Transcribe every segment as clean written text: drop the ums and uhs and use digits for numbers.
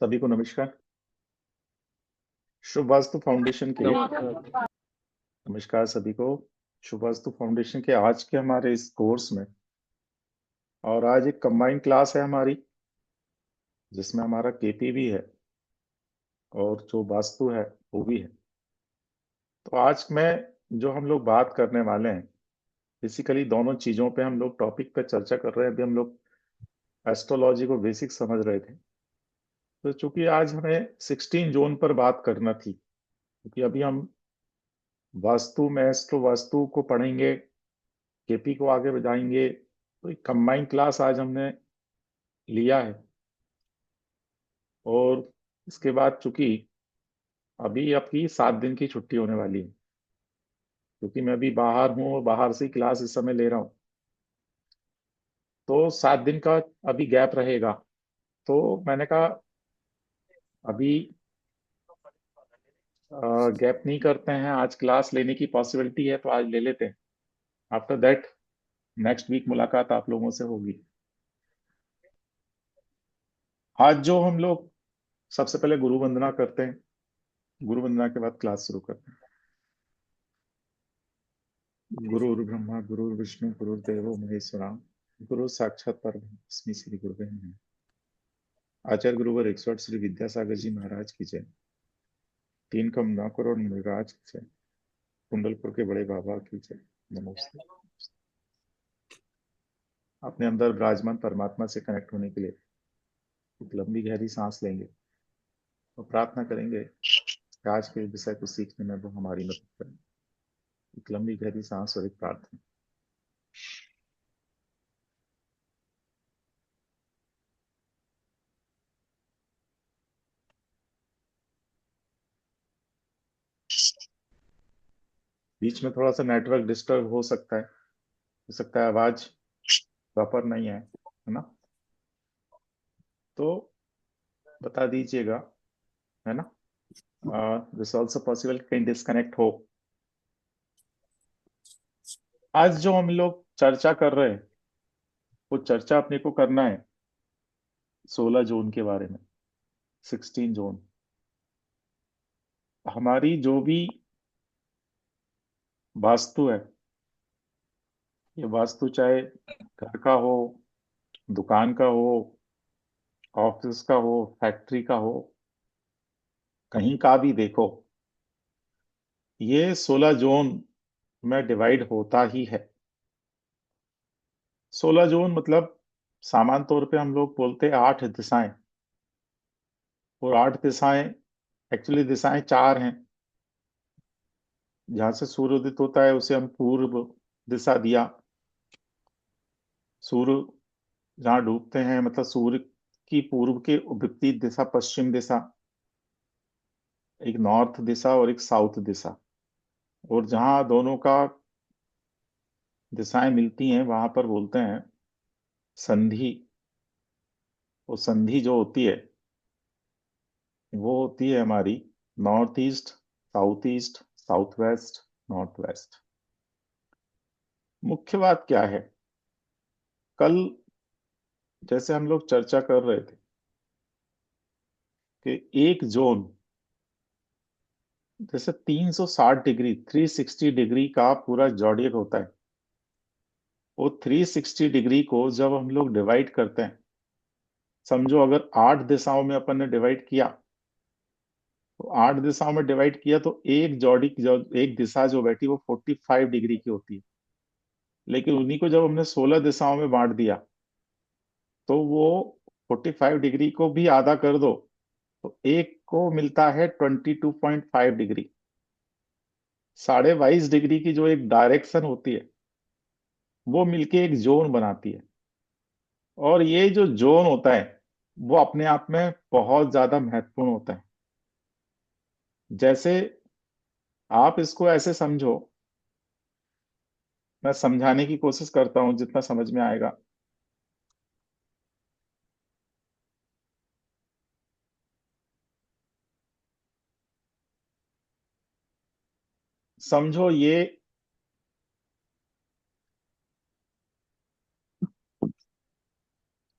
सभी को नमस्कार। शुभ वास्तु फाउंडेशन के नमस्कार सभी को। शुभ वास्तु फाउंडेशन के आज के हमारे इस कोर्स में और आज एक कंबाइंड क्लास है हमारी, जिसमें हमारा केपी भी है और जो वास्तु है वो भी है। तो आज में जो हम लोग बात करने वाले हैं, बेसिकली दोनों चीजों पे हम लोग टॉपिक पे चर्चा कर रहे हैं। अभी हम लोग एस्ट्रोलॉजी को बेसिक समझ रहे थे, तो चूंकि आज हमें 16 जोन पर बात करना थी, क्योंकि अभी हम वास्तु में एस्ट्रो वास्तु को पढ़ेंगे, केपी को आगे बढ़ाएंगे। तो एक कंबाइंड क्लास आज हमने लिया है। और इसके बाद चूंकि अभी आपकी 7 दिन की छुट्टी होने वाली है, क्योंकि मैं अभी बाहर हूँ और बाहर से क्लास इस समय ले रहा हूँ, तो 7 दिन का अभी गैप रहेगा। तो मैंने कहा अभी गैप नहीं करते हैं, आज क्लास लेने की पॉसिबिलिटी है तो आज ले लेते हैं। आफ्टर दैट नेक्स्ट वीक मुलाकात आप लोगों से होगी। आज जो हम लोग सबसे पहले गुरु वंदना करते हैं, गुरु वंदना के बाद क्लास शुरू करते हैं। गुरुर्ब्रह्मा गुरुर्विष्णु गुरुर्देवो महेश्वरा, गुरु साक्षात परब्रह्म तस्मै श्री गुरुवे नमः। आचार्य गुरुवर 108 श्री विद्यासागर जी महाराज की जय। 3 करोड़ मुनिराज की जय। कुंडलपुर के बड़े बाबा की जय। नमस्ते। अपने अंदर विराजमान परमात्मा से कनेक्ट होने के लिए एक लंबी गहरी सांस लेंगे और प्रार्थना करेंगे कि आज के विषय को सीखने में वो हमारी मदद करें। एक लंबी गहरी सांस और एक प्रार्थना। बीच में थोड़ा सा नेटवर्क डिस्टर्ब हो सकता है आवाज प्रॉपर नहीं है ना, तो बता दीजिएगा, है ना। दिस ऑल्सो पॉसिबल कहीं डिस्कनेक्ट हो। आज जो हम लोग चर्चा कर रहे हैं, वो चर्चा अपने को करना है 16 जून के बारे में। 16 जून हमारी जो भी वास्तु है, ये वास्तु चाहे घर का हो, दुकान का हो, ऑफिस का हो, फैक्ट्री का हो, कहीं का भी देखो, ये 16 जोन में डिवाइड होता ही है। 16 जोन मतलब सामान्य तौर पे हम लोग बोलते हैं 8 दिशाएं। और 8 दिशाएं, एक्चुअली दिशाएं 4 हैं। जहां से सूर्य उदित होता है उसे हम पूर्व दिशा दिया। सूर्य जहाँ डूबते हैं मतलब सूर्य की पूर्व के विपरीत दिशा पश्चिम दिशा, एक नॉर्थ दिशा और एक साउथ दिशा। और जहाँ दोनों का दिशाएं मिलती हैं वहां पर बोलते हैं संधि। वो संधि जो होती है वो होती है हमारी north east, south west, north west. मुख्य बात क्या है, कल जैसे हम लोग चर्चा कर रहे थे कि एक जोन जैसे 360 डिग्री 360 डिग्री का पूरा जॉडियक होता है। वो 360 डिग्री को जब हम लोग डिवाइड करते हैं, समझो अगर 8 दिशाओं में अपन ने डिवाइड किया, तो 8 दिशाओं में डिवाइड किया तो एक जॉडी जो एक दिशा जो बैठी वो 45 डिग्री की होती है। लेकिन उन्हीं को जब हमने 16 दिशाओं में बांट दिया, तो वो 45 डिग्री को भी आधा कर दो तो एक को मिलता है 22.5 डिग्री। 22.5 डिग्री की जो एक डायरेक्शन होती है वो मिलके एक जोन बनाती है। और ये जो जोन होता है वो अपने आप में बहुत ज्यादा महत्वपूर्ण होता है। जैसे आप इसको ऐसे समझो, मैं समझाने की कोशिश करता हूं जितना समझ में आएगा। समझो ये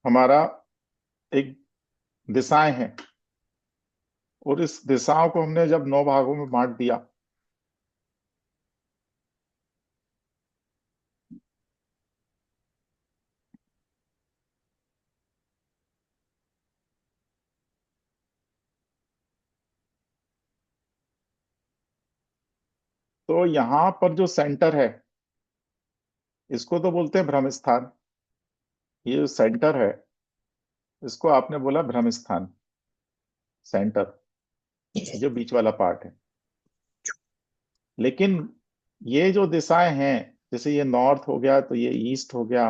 हमारा एक दिशाएं हैं, और इस दिशाओं को हमने जब 9 भागों में बांट दिया, तो यहां पर जो सेंटर है, इसको तो बोलते हैं भ्रम स्थान। ये जो सेंटर है, इसको आपने बोला भ्रम स्थान, सेंटर, जो बीच वाला पार्ट है। लेकिन ये जो दिशाएं हैं, जैसे ये नॉर्थ हो गया, तो ये ईस्ट हो गया,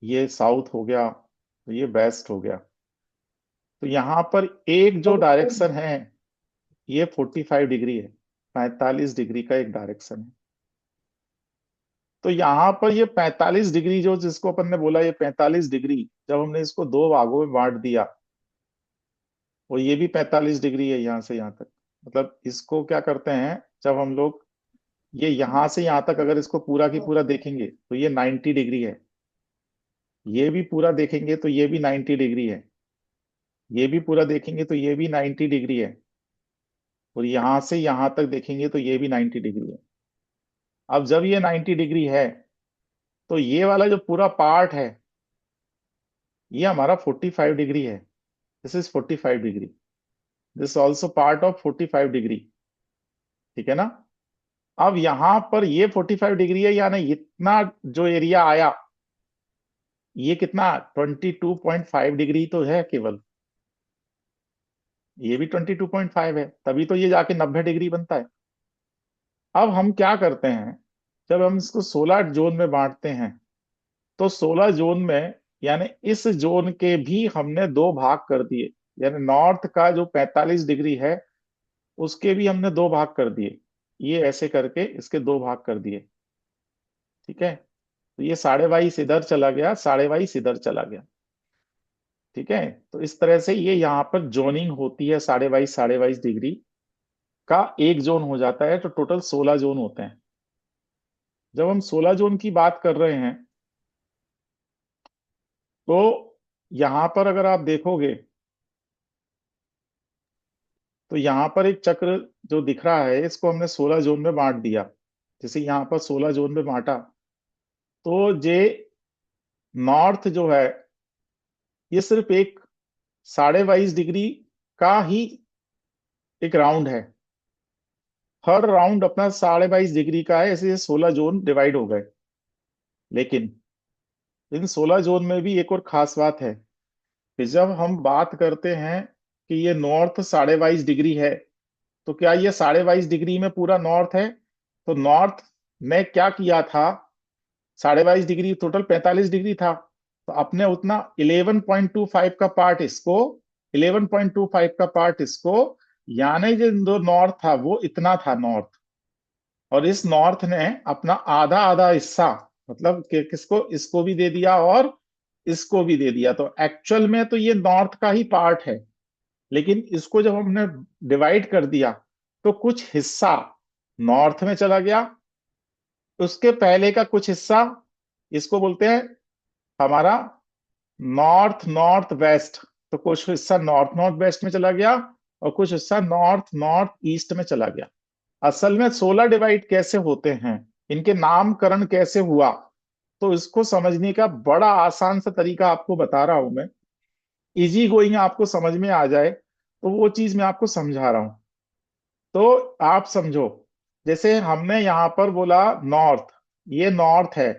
ये साउथ हो गया, तो ये वेस्ट हो गया, तो यहां पर एक जो डायरेक्शन है, ये 45 डिग्री है, 45 डिग्री का एक डायरेक्शन है। तो यहां पर ये 45 डिग्री जो, जिसको अपन ने बोला ये 45 डिग्री, जब हमने इसको दो भागों में बांट दिया, और ये भी 45 डिग्री है यहां से यहां तक। मतलब इसको क्या करते हैं, जब हम लोग ये यहां से यहां तक अगर इसको पूरा की पूरा देखेंगे तो ये 90 डिग्री है, ये भी पूरा देखेंगे तो ये भी 90 डिग्री है, ये भी पूरा देखेंगे तो ये भी 90 डिग्री है, और यहां से यहां तक देखेंगे तो ये भी 90 डिग्री है। अब जब ये 90 डिग्री है, तो ये वाला जो पूरा पार्ट है, ये हमारा 45 डिग्री है। This is 45 degree, this also part of 45 degree. ठीक है ना। अब यहां पर ये 45 डिग्री है, यानी इतना जो एरिया आया, ये कितना 22.5 डिग्री तो है केवल, ये भी 22.5 है, तभी तो ये जाके 90 डिग्री बनता है। अब हम क्या करते हैं, जब हम इसको 16 जोन में बांटते हैं, तो 16 जोन में, यानी इस जोन के भी हमने दो भाग कर दिए, यानी नॉर्थ का जो 45 डिग्री है, उसके भी हमने दो भाग कर दिए, ये ऐसे करके इसके दो भाग कर दिए। ठीक है। तो ये 22.5 इधर चला गया, 22.5 इधर चला गया। ठीक है। तो इस तरह से ये यहाँ पर जोनिंग होती है, 22.5 डिग्री का एक जोन हो जाता है, तो टोटल 16 जोन होते हैं। जब हम 16 जोन की बात कर रहे हैं, तो यहां पर अगर आप देखोगे, तो यहां पर एक चक्र जो दिख रहा है, इसको हमने 16 जोन में बांट दिया। जैसे यहां पर 16 जोन में बांटा, तो जे नॉर्थ जो है, ये सिर्फ एक 22.5 डिग्री का ही एक राउंड है। हर राउंड अपना 22.5 डिग्री का है, ऐसे ये 16 जोन डिवाइड हो गए। लेकिन इन 16 जोन में भी एक और खास बात है, कि जब हम बात करते हैं कि ये नॉर्थ 22.5 डिग्री है, तो क्या ये 22.5 डिग्री में पूरा नॉर्थ है? तो नॉर्थ ने क्या किया था, 22.5 डिग्री टोटल 45 डिग्री था, तो अपने उतना 11.25 का पार्ट इसको, 11.25 का पार्ट इसको, यानी जो नॉर्थ था वो इतना था नॉर्थ। और इस नॉर्थ ने अपना आधा आधा हिस्सा, मतलब किसको, इसको भी दे दिया और इसको भी दे दिया, तो एक्चुअल में तो ये नॉर्थ का ही पार्ट है। लेकिन इसको जब हमने डिवाइड कर दिया, तो कुछ हिस्सा नॉर्थ में चला गया, उसके पहले का कुछ हिस्सा, इसको बोलते हैं हमारा नॉर्थ नॉर्थ वेस्ट, तो कुछ हिस्सा नॉर्थ नॉर्थ वेस्ट में चला गया, और कुछ हिस्सा नॉर्थ नॉर्थ ईस्ट में चला गया। असल में 16 डिवाइड कैसे होते हैं, इनके नामकरण कैसे हुआ, तो इसको समझने का बड़ा आसान सा तरीका आपको बता रहा हूं मैं, इजी गोइंग आपको समझ में आ जाए, तो वो चीज मैं आपको समझा रहा हूं। तो आप समझो, जैसे हमने यहां पर बोला नॉर्थ, ये नॉर्थ है,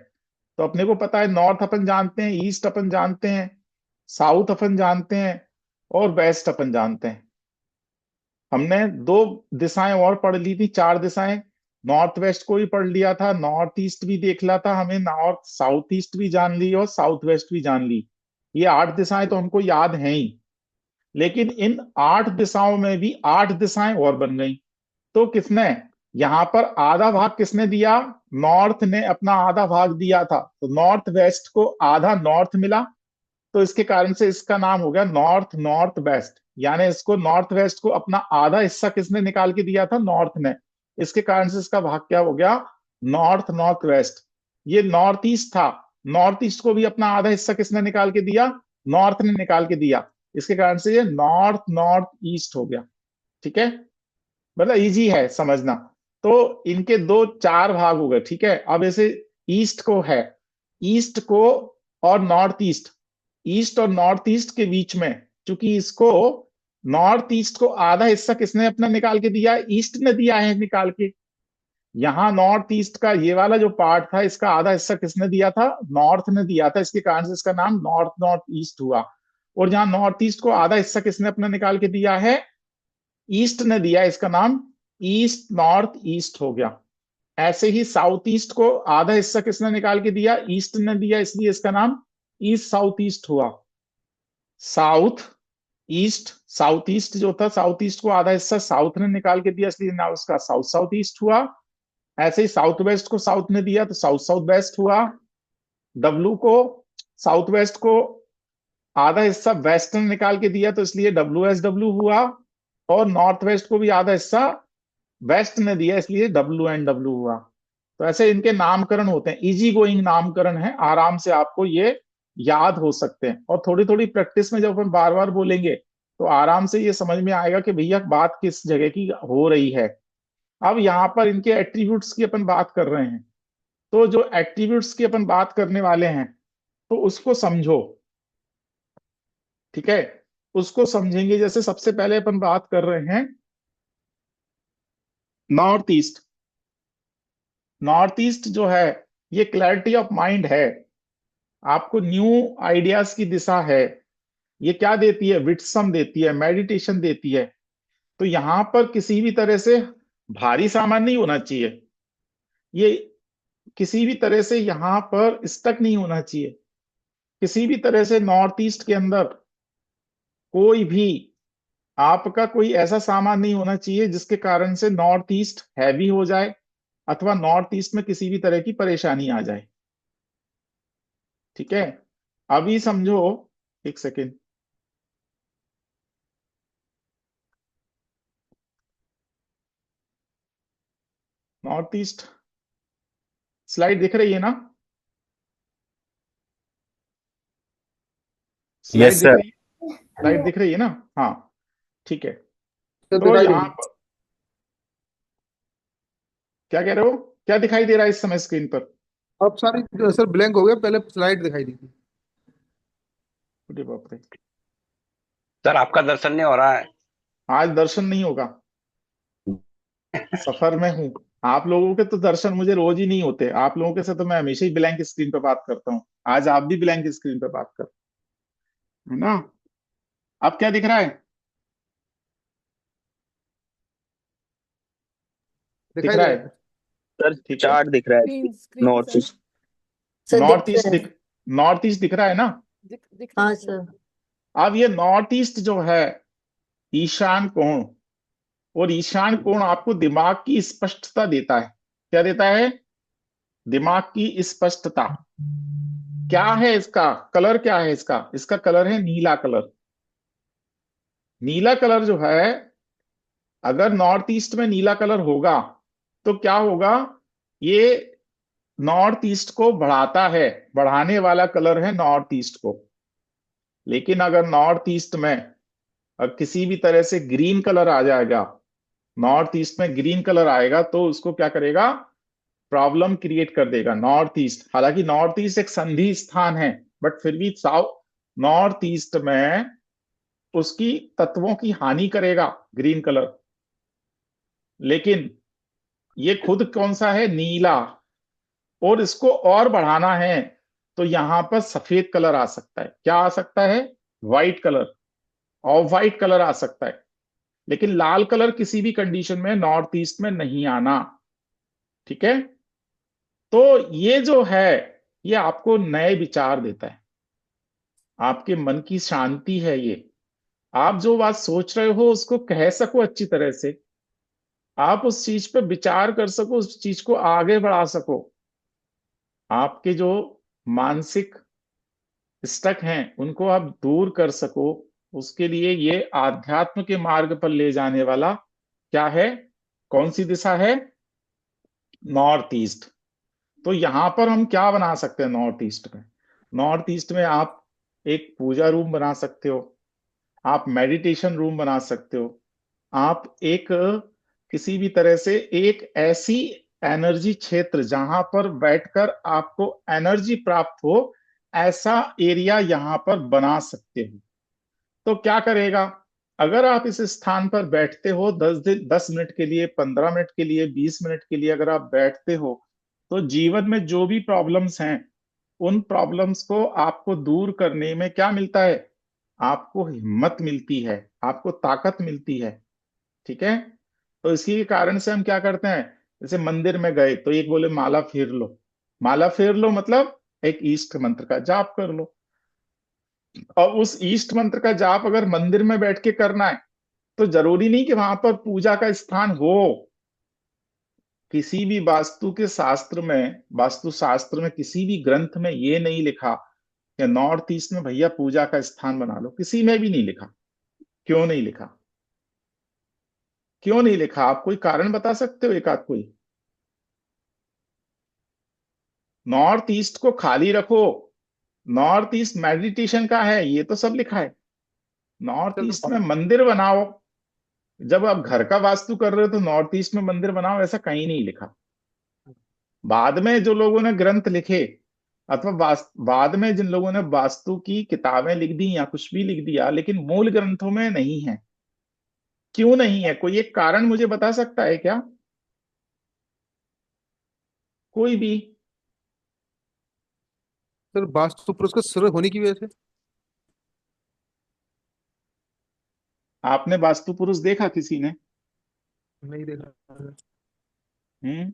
तो अपने को पता है नॉर्थ अपन जानते हैं, ईस्ट अपन जानते हैं, साउथ अपन जानते हैं, और वेस्ट अपन जानते हैं। हमने दो दिशाएं और पढ़ ली थी, चार दिशाएं, नॉर्थ वेस्ट को भी पढ़ लिया था, नॉर्थ ईस्ट भी देख लिया था हमें, नॉर्थ साउथ ईस्ट भी जान ली और साउथ वेस्ट भी जान ली। ये 8 दिशाएं तो हमको याद हैं ही। लेकिन इन 8 दिशाओं में भी 8 दिशाएं और बन गई। तो किसने, यहां पर आधा भाग किसने दिया, नॉर्थ ने अपना आधा भाग दिया था, तो नॉर्थ वेस्ट को आधा नॉर्थ मिला, तो इसके कारण से इसका नाम हो गया नॉर्थ नॉर्थ वेस्ट। यानी इसको नॉर्थ वेस्ट को अपना आधा हिस्सा किसने निकाल के दिया था, नॉर्थ ने, इसके कारण से इसका भाग क्या हो गया, नॉर्थ नॉर्थ वेस्ट। ये नॉर्थ ईस्ट था, नॉर्थ ईस्ट को भी अपना आधा हिस्सा किसने निकाल के दिया, नॉर्थ ने निकाल के दिया, इसके कारण से ये नॉर्थ नॉर्थ ईस्ट हो गया। ठीक है, मतलब इजी है समझना। तो इनके दो चार भाग हो गए। ठीक है, अब ऐसे ईस्ट को है, ईस्ट को और नॉर्थ ईस्ट, ईस्ट और नॉर्थ ईस्ट के बीच में, चूंकि इसको नॉर्थ ईस्ट को आधा हिस्सा किसने अपना निकाल के दिया, ईस्ट ने दिया है निकाल के। यहाँ नॉर्थ ईस्ट का ये वाला जो पार्ट था, इसका आधा हिस्सा किसने दिया था, नॉर्थ ने दिया था। इसके कारण से इसका नाम नॉर्थ नॉर्थ ईस्ट हुआ। और जहां नॉर्थ ईस्ट को आधा हिस्सा किसने अपना निकाल के दिया है, ईस्ट ने दिया, इसका नाम ईस्ट नॉर्थ ईस्ट हो गया। ऐसे ही साउथ ईस्ट को आधा हिस्सा किसने निकाल के दिया, ईस्ट ने दिया, इसलिए इसका नाम ईस्ट साउथ ईस्ट हुआ। साउथ ईस्ट, साउथ ईस्ट जो था, साउथ ईस्ट को आधा हिस्सा साउथ ने निकाल के दिया, इसलिए नाम उसका साउथ साउथ ईस्ट हुआ। ऐसे ही साउथ वेस्ट को साउथ ने दिया तो साउथ साउथ वेस्ट हुआ। डब्लू को, साउथ वेस्ट को आधा हिस्सा वेस्ट ने निकाल के दिया तो इसलिए डब्ल्यू एस डब्ल्यू हुआ। और नॉर्थ वेस्ट को भी आधा हिस्सा वेस्ट ने दिया, इसलिए डब्ल्यू एंड डब्ल्यू हुआ। तो ऐसे इनके नामकरण होते हैं, इजी गोइंग नामकरण है, आराम से आपको ये याद हो सकते हैं। और थोड़ी थोड़ी प्रैक्टिस में जब हम बार बार बोलेंगे तो आराम से ये समझ में आएगा कि भैया बात किस जगह की हो रही है। अब यहाँ पर इनके एट्रीब्यूट्स की अपन बात कर रहे हैं, तो जो एट्रीब्यूट्स की अपन बात करने वाले हैं तो उसको समझो। ठीक है, उसको समझेंगे। जैसे सबसे पहले अपन बात कर रहे हैं नॉर्थ ईस्ट। नॉर्थ ईस्ट जो है ये क्लैरिटी ऑफ माइंड है, आपको न्यू आइडियाज की दिशा है। ये क्या देती है, विटसम देती है, मेडिटेशन देती है। तो यहां पर किसी भी तरह से भारी सामान नहीं होना चाहिए, ये किसी भी तरह से यहां पर स्टक नहीं होना चाहिए। किसी भी तरह से नॉर्थ ईस्ट के अंदर कोई भी आपका कोई ऐसा सामान नहीं होना चाहिए जिसके कारण से नॉर्थ ईस्ट हैवी हो जाए अथवा नॉर्थ ईस्ट में किसी भी तरह की परेशानी आ जाए। ठीक है, अभी समझो, एक सेकेंड। नॉर्थ ईस्ट स्लाइड दिख रही है ना, स्लाइड यस दिख सर। रही है, स्लाइड दिख रही है ना। हाँ, ठीक है। तो तो दिखाई यहाँ देगी। पर क्या कह रहे हो, क्या दिखाई दे रहा है इस समय स्क्रीन पर। अब सारी सर ब्लैंक हो गया, पहले स्लाइड दिखाई दी थी। अरे बाप रे, सर आपका दर्शन नहीं हो रहा है। आज दर्शन नहीं होगा, सफर में हूँ। आप लोगों के तो दर्शन मुझे रोज ही नहीं होते, आप लोगों के साथ तो मैं हमेशा ही ब्लैंक स्क्रीन पे बात करता हूँ। आज आप भी ब्लैंक स्क्रीन पे बात कर, है ना। अब क्या दिख रहा है, दिख दिखाई रहा दे है। रहा है। सर ठीक है, चार्ट दिख रहा है screen screen north sir east. Sir north दिख ईस्ट रहा है। नॉर्थ ईस्ट दिख रहा है ना। दिख रहा हाँ है सर। सर। अब ये नॉर्थ ईस्ट जो है ईशान कोण, और ईशान कोण आपको दिमाग की स्पष्टता देता है। क्या देता है, दिमाग की स्पष्टता। क्या है इसका कलर, क्या है इसका, इसका कलर है नीला कलर। नीला कलर जो है, अगर नॉर्थ ईस्ट में नीला कलर होगा तो क्या होगा, ये नॉर्थ ईस्ट को बढ़ाता है, बढ़ाने वाला कलर है नॉर्थ ईस्ट को। लेकिन अगर नॉर्थ ईस्ट में किसी भी तरह से ग्रीन कलर आ जाएगा, नॉर्थ ईस्ट में ग्रीन कलर आएगा तो उसको क्या करेगा, प्रॉब्लम क्रिएट कर देगा नॉर्थ ईस्ट। हालांकि नॉर्थ ईस्ट एक संधि स्थान है, बट फिर भी साउथ नॉर्थ ईस्ट में उसकी तत्वों की हानि करेगा ग्रीन कलर। लेकिन ये खुद कौन सा है, नीला। और इसको और बढ़ाना है तो यहां पर सफेद कलर आ सकता है। क्या आ सकता है, white colour, off white colour आ सकता है। लेकिन लाल कलर किसी भी कंडीशन में नॉर्थ ईस्ट में नहीं आना। ठीक है, तो ये जो है ये आपको नए विचार देता है, आपके मन की शांति है ये। आप जो बात सोच रहे हो उसको कह सको अच्छी तरह से, आप उस चीज पे विचार कर सको, उस चीज को आगे बढ़ा सको। आपके जो मानसिक स्टक हैं उनको आप दूर कर सको। उसके लिए ये आध्यात्म के मार्ग पर ले जाने वाला क्या है, कौन सी दिशा है, नॉर्थ ईस्ट। तो यहां पर हम क्या बना सकते हैं नॉर्थ ईस्ट में, नॉर्थ ईस्ट में आप एक पूजा रूम बना सकते हो, आप मेडिटेशन रूम बना सकते हो। आप एक किसी भी तरह से एक ऐसी एनर्जी क्षेत्र जहां पर बैठकर आपको एनर्जी प्राप्त हो, ऐसा एरिया यहां पर बना सकते हो। तो क्या करेगा, अगर आप इस स्थान पर बैठते हो 10 मिनट के लिए, 15 मिनट के लिए, 20 मिनट के लिए अगर आप बैठते हो, तो जीवन में जो भी प्रॉब्लम्स हैं, उन प्रॉब्लम्स को आपको दूर करने में क्या मिलता है, आपको हिम्मत मिलती है, आपको ताकत मिलती है। ठीक है। तो इसी के कारण से हम क्या करते हैं, जैसे मंदिर में गए तो एक बोले माला फेर लो। माला फेर लो मतलब एक ईष्ट मंत्र का जाप कर लो। और उस ईष्ट मंत्र का जाप अगर मंदिर में बैठ के करना है, तो जरूरी नहीं कि वहां पर पूजा का स्थान हो। किसी भी वास्तु के शास्त्र में, वास्तु शास्त्र में किसी भी ग्रंथ में ये नहीं लिखा कि नॉर्थ ईस्ट में भैया पूजा का स्थान बना लो, किसी में भी नहीं लिखा। क्यों नहीं लिखा? क्यों नहीं लिखा? आप कोई कारण बता सकते हो एक आध कोई? नॉर्थ ईस्ट को खाली रखो, नॉर्थ ईस्ट मेडिटेशन का है, ये तो सब लिखा है। नॉर्थ ईस्ट में सर मंदिर बनाओ। जब आप घर का वास्तु कर रहे हो तो नॉर्थ ईस्ट में मंदिर बनाओ, ऐसा कहीं नहीं लिखा। बाद में जो लोगों ने ग्रंथ लिखे, अथवा बाद में जिन लोगों ने वास्तु की किताबें लिख दी या कुछ भी लिख दिया, लेकिन मूल ग्रंथों में नहीं है। क्यों नहीं है? कोई एक कारण मुझे बता सकता है क्या? कोई भी? सर वास्तु पुरुष का सिर होने की वजह से। आपने वास्तु पुरुष देखा किसी ने? नहीं देखा। हम्म।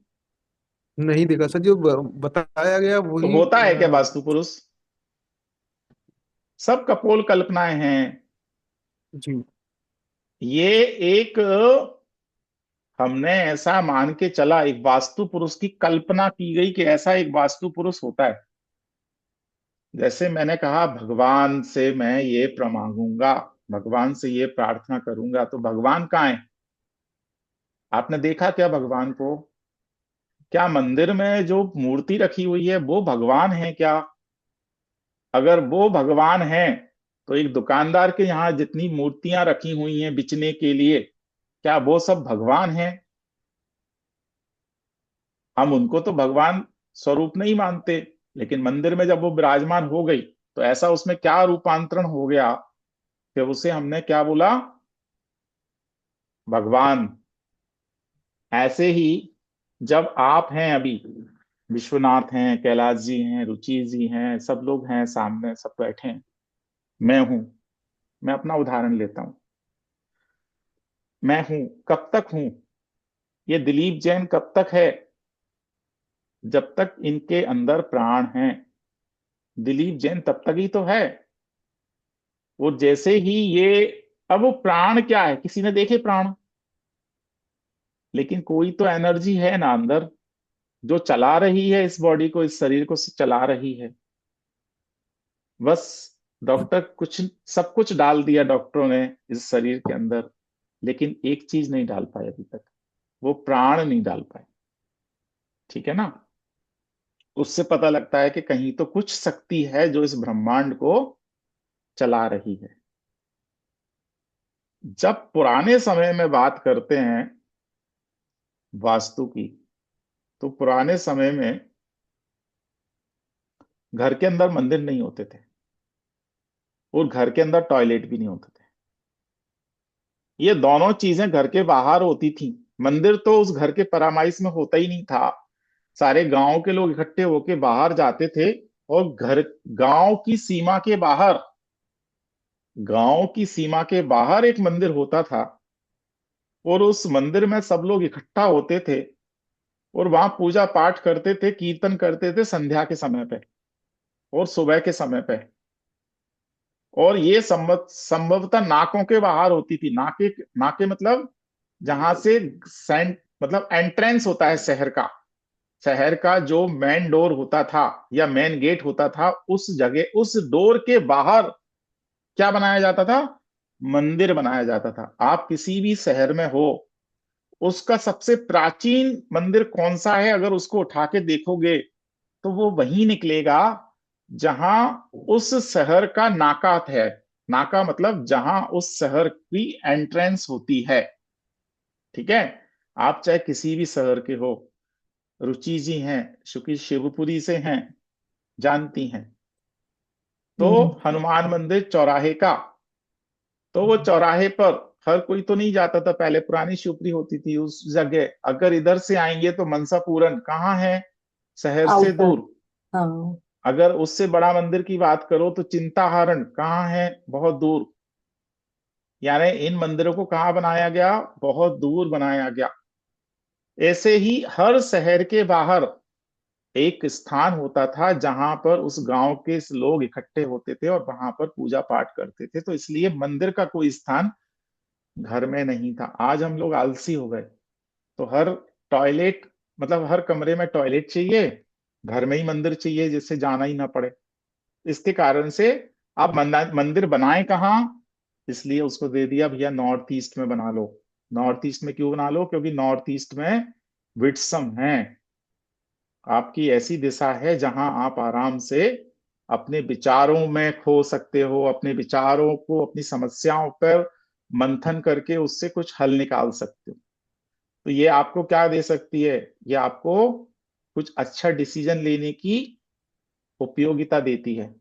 नहीं देखा सर, जो बताया गया तो वही होता है क्या वास्तु पुरुष? सब कपोल कल्पनाएं हैं। जी। ये एक, हमने ऐसा मान के चला, एक वास्तु पुरुष की कल्पना की गई कि ऐसा एक वास्तु पुरुष होता है। जैसे मैंने कहा भगवान से मैं ये प्रमांगूंगा, भगवान से ये प्रार्थना करूंगा, तो भगवान कहाँ है? आपने देखा क्या भगवान को? क्या मंदिर में जो मूर्ति रखी हुई है वो भगवान है क्या? अगर वो भगवान है, तो एक दुकानदार के यहाँ जितनी मूर्तियां रखी हुई हैं बिचने के लिए, क्या वो सब भगवान हैं? हम उनको तो भगवान स्वरूप नहीं मानते, लेकिन मंदिर में जब वो विराजमान हो गई, तो ऐसा उसमें क्या रूपांतरण हो गया कि उसे हमने क्या बोला, भगवान। ऐसे ही जब आप हैं अभी, विश्वनाथ हैं, कैलाश जी हैं, रुचि जी हैं, सब लोग हैं सामने, सब बैठे हैं, मैं हूं। मैं अपना उदाहरण लेता हूं। मैं हूं, कब तक हूं? ये दिलीप जैन कब तक है? जब तक इनके अंदर प्राण हैं। दिलीप जैन तब तक ही तो है। वो जैसे ही ये, अब वो प्राण क्या है, किसी ने देखे प्राण? लेकिन कोई तो एनर्जी है ना अंदर, जो चला रही है इस बॉडी को, इस शरीर को चला रही है। बस डॉक्टर कुछ, सब कुछ डाल दिया डॉक्टरों ने इस शरीर के अंदर, लेकिन एक चीज नहीं डाल पाए अभी तक, वो प्राण नहीं डाल पाए। ठीक है ना? उससे पता लगता है कि कहीं तो कुछ शक्ति है जो इस ब्रह्मांड को चला रही है। जब पुराने समय में बात करते हैं वास्तु की, तो पुराने समय में घर के अंदर मंदिर नहीं होते थे, और घर के अंदर टॉयलेट भी नहीं होते थे। ये दोनों चीजें घर के बाहर होती थी। मंदिर तो उस घर के परामाइश में होता ही नहीं था। सारे गांव के लोग इकट्ठे होके बाहर जाते थे, और घर, गांव की सीमा के बाहर, गांव की सीमा के बाहर एक मंदिर होता था, और उस मंदिर में सब लोग इकट्ठा होते थे, और वहां पूजा पाठ करते थे, कीर्तन करते थे संध्या के समय पे और सुबह के समय पे। और ये संभवतः नाकों के बाहर होती थी। नाके, नाके मतलब जहां से सेंट, मतलब एंट्रेंस होता है शहर का, शहर का जो मेन डोर होता था या मेन गेट होता था, उस जगह, उस डोर के बाहर क्या बनाया जाता था? मंदिर बनाया जाता था। आप किसी भी शहर में हो, उसका सबसे प्राचीन मंदिर कौन सा है, अगर उसको उठा के देखोगे, तो वो वही निकलेगा जहां उस शहर का नाका है। नाका मतलब जहां उस शहर की एंट्रेंस होती है। ठीक है, आप चाहे किसी भी शहर के हो, रुचि जी हैं क्योंकि शिवपुरी से हैं, जानती हैं, तो हनुमान मंदिर चौराहे का, तो वो चौराहे पर हर कोई तो नहीं जाता था पहले, पुरानी शिवपुरी होती थी उस जगह। अगर इधर से आएंगे तो मनसा पूरन कहाँ है, शहर से आउटर। दूर। हाँ। अगर उससे बड़ा मंदिर की बात करो तो चिंताहरण कहाँ है, बहुत दूर। यानी इन मंदिरों को कहाँ बनाया गया, बहुत दूर बनाया गया। ऐसे ही हर शहर के बाहर एक स्थान होता था जहां पर उस गांव के लोग इकट्ठे होते थे और वहां पर पूजा पाठ करते थे। तो इसलिए मंदिर का कोई स्थान घर में नहीं था। आज हम लोग आलसी हो गए, तो हर टॉयलेट, मतलब हर कमरे में टॉयलेट चाहिए, घर में ही मंदिर चाहिए जिससे जाना ही ना पड़े। इसके कारण से आप मंदिर बनाए कहाँ, इसलिए उसको दे दिया भैया नॉर्थ ईस्ट में बना लो। नॉर्थ ईस्ट में क्यों बना लो, क्योंकि नॉर्थ ईस्ट में विट्सम है, आपकी ऐसी दिशा है जहां आप आराम से अपने विचारों में खो सकते हो, अपने विचारों को, अपनी समस्याओं पर मंथन करके उससे कुछ हल निकाल सकते हो। तो ये आपको क्या दे सकती है, ये आपको कुछ अच्छा डिसीजन लेने की उपयोगिता देती है,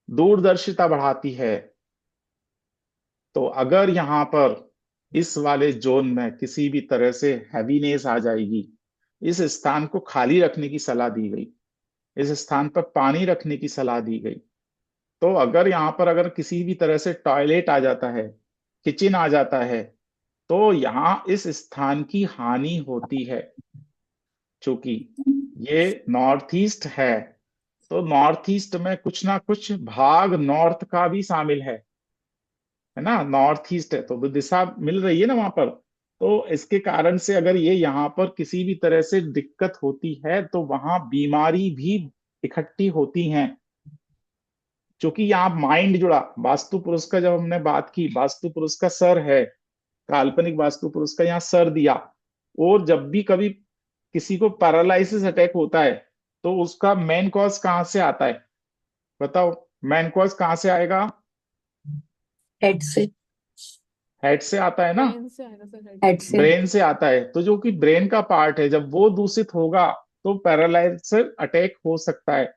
दूरदर्शिता बढ़ाती है। तो अगर यहाँ पर इस वाले जोन में किसी भी तरह से हैवीनेस आ जाएगी, इस स्थान को खाली रखने की सलाह दी गई, इस स्थान पर पानी रखने की सलाह दी गई। तो अगर यहाँ पर अगर किसी भी तरह से टॉयलेट आ जाता है, किचन आ जाता है, तो यहाँ इस स्थान की हानि होती है। चूंकि ये नॉर्थ ईस्ट है, तो नॉर्थ ईस्ट में कुछ ना कुछ भाग नॉर्थ का भी शामिल है ना, नॉर्थ ईस्ट है तो दिशा मिल रही है ना वहां पर। तो इसके कारण से अगर ये यहाँ पर किसी भी तरह से दिक्कत होती है तो वहां बीमारी भी इकट्ठी होती हैं। क्योंकि यहाँ माइंड जुड़ा, वास्तु पुरुष का जब हमने बात की, वास्तु पुरुष का सर है, काल्पनिक वास्तु पुरुष का यहाँ सर दिया, और जब भी कभी किसी को पैरालिसिस अटैक होता है तो उसका मेन कॉज कहाँ से आता है, बताओ, मेन कॉज कहाँ से आएगा, हेड से। हेड से आता है ना, ब्रेन से आएगा सर, हेड से। ब्रेन से आता है। तो जो कि ब्रेन का पार्ट है जब वो दूषित होगा तो पैरालाइसिस अटैक हो सकता है।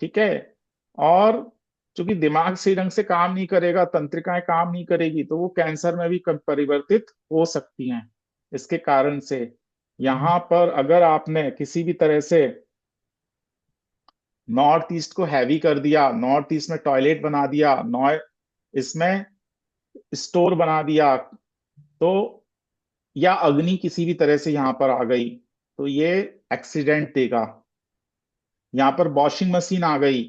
ठीक है, और चूंकि दिमाग सही ढंग से काम नहीं करेगा, तंत्रिकाएं काम नहीं करेगी, तो वो कैंसर में भी परिवर्तित हो सकती हैं। इसके कारण से यहाँ पर अगर आपने किसी भी तरह से नॉर्थ ईस्ट को हैवी कर दिया, नॉर्थ ईस्ट में टॉयलेट बना दिया, इसमें स्टोर बना दिया, तो या अग्नि किसी भी तरह से यहाँ पर आ गई, तो ये एक्सीडेंट देगा। यहाँ पर वॉशिंग मशीन आ गई,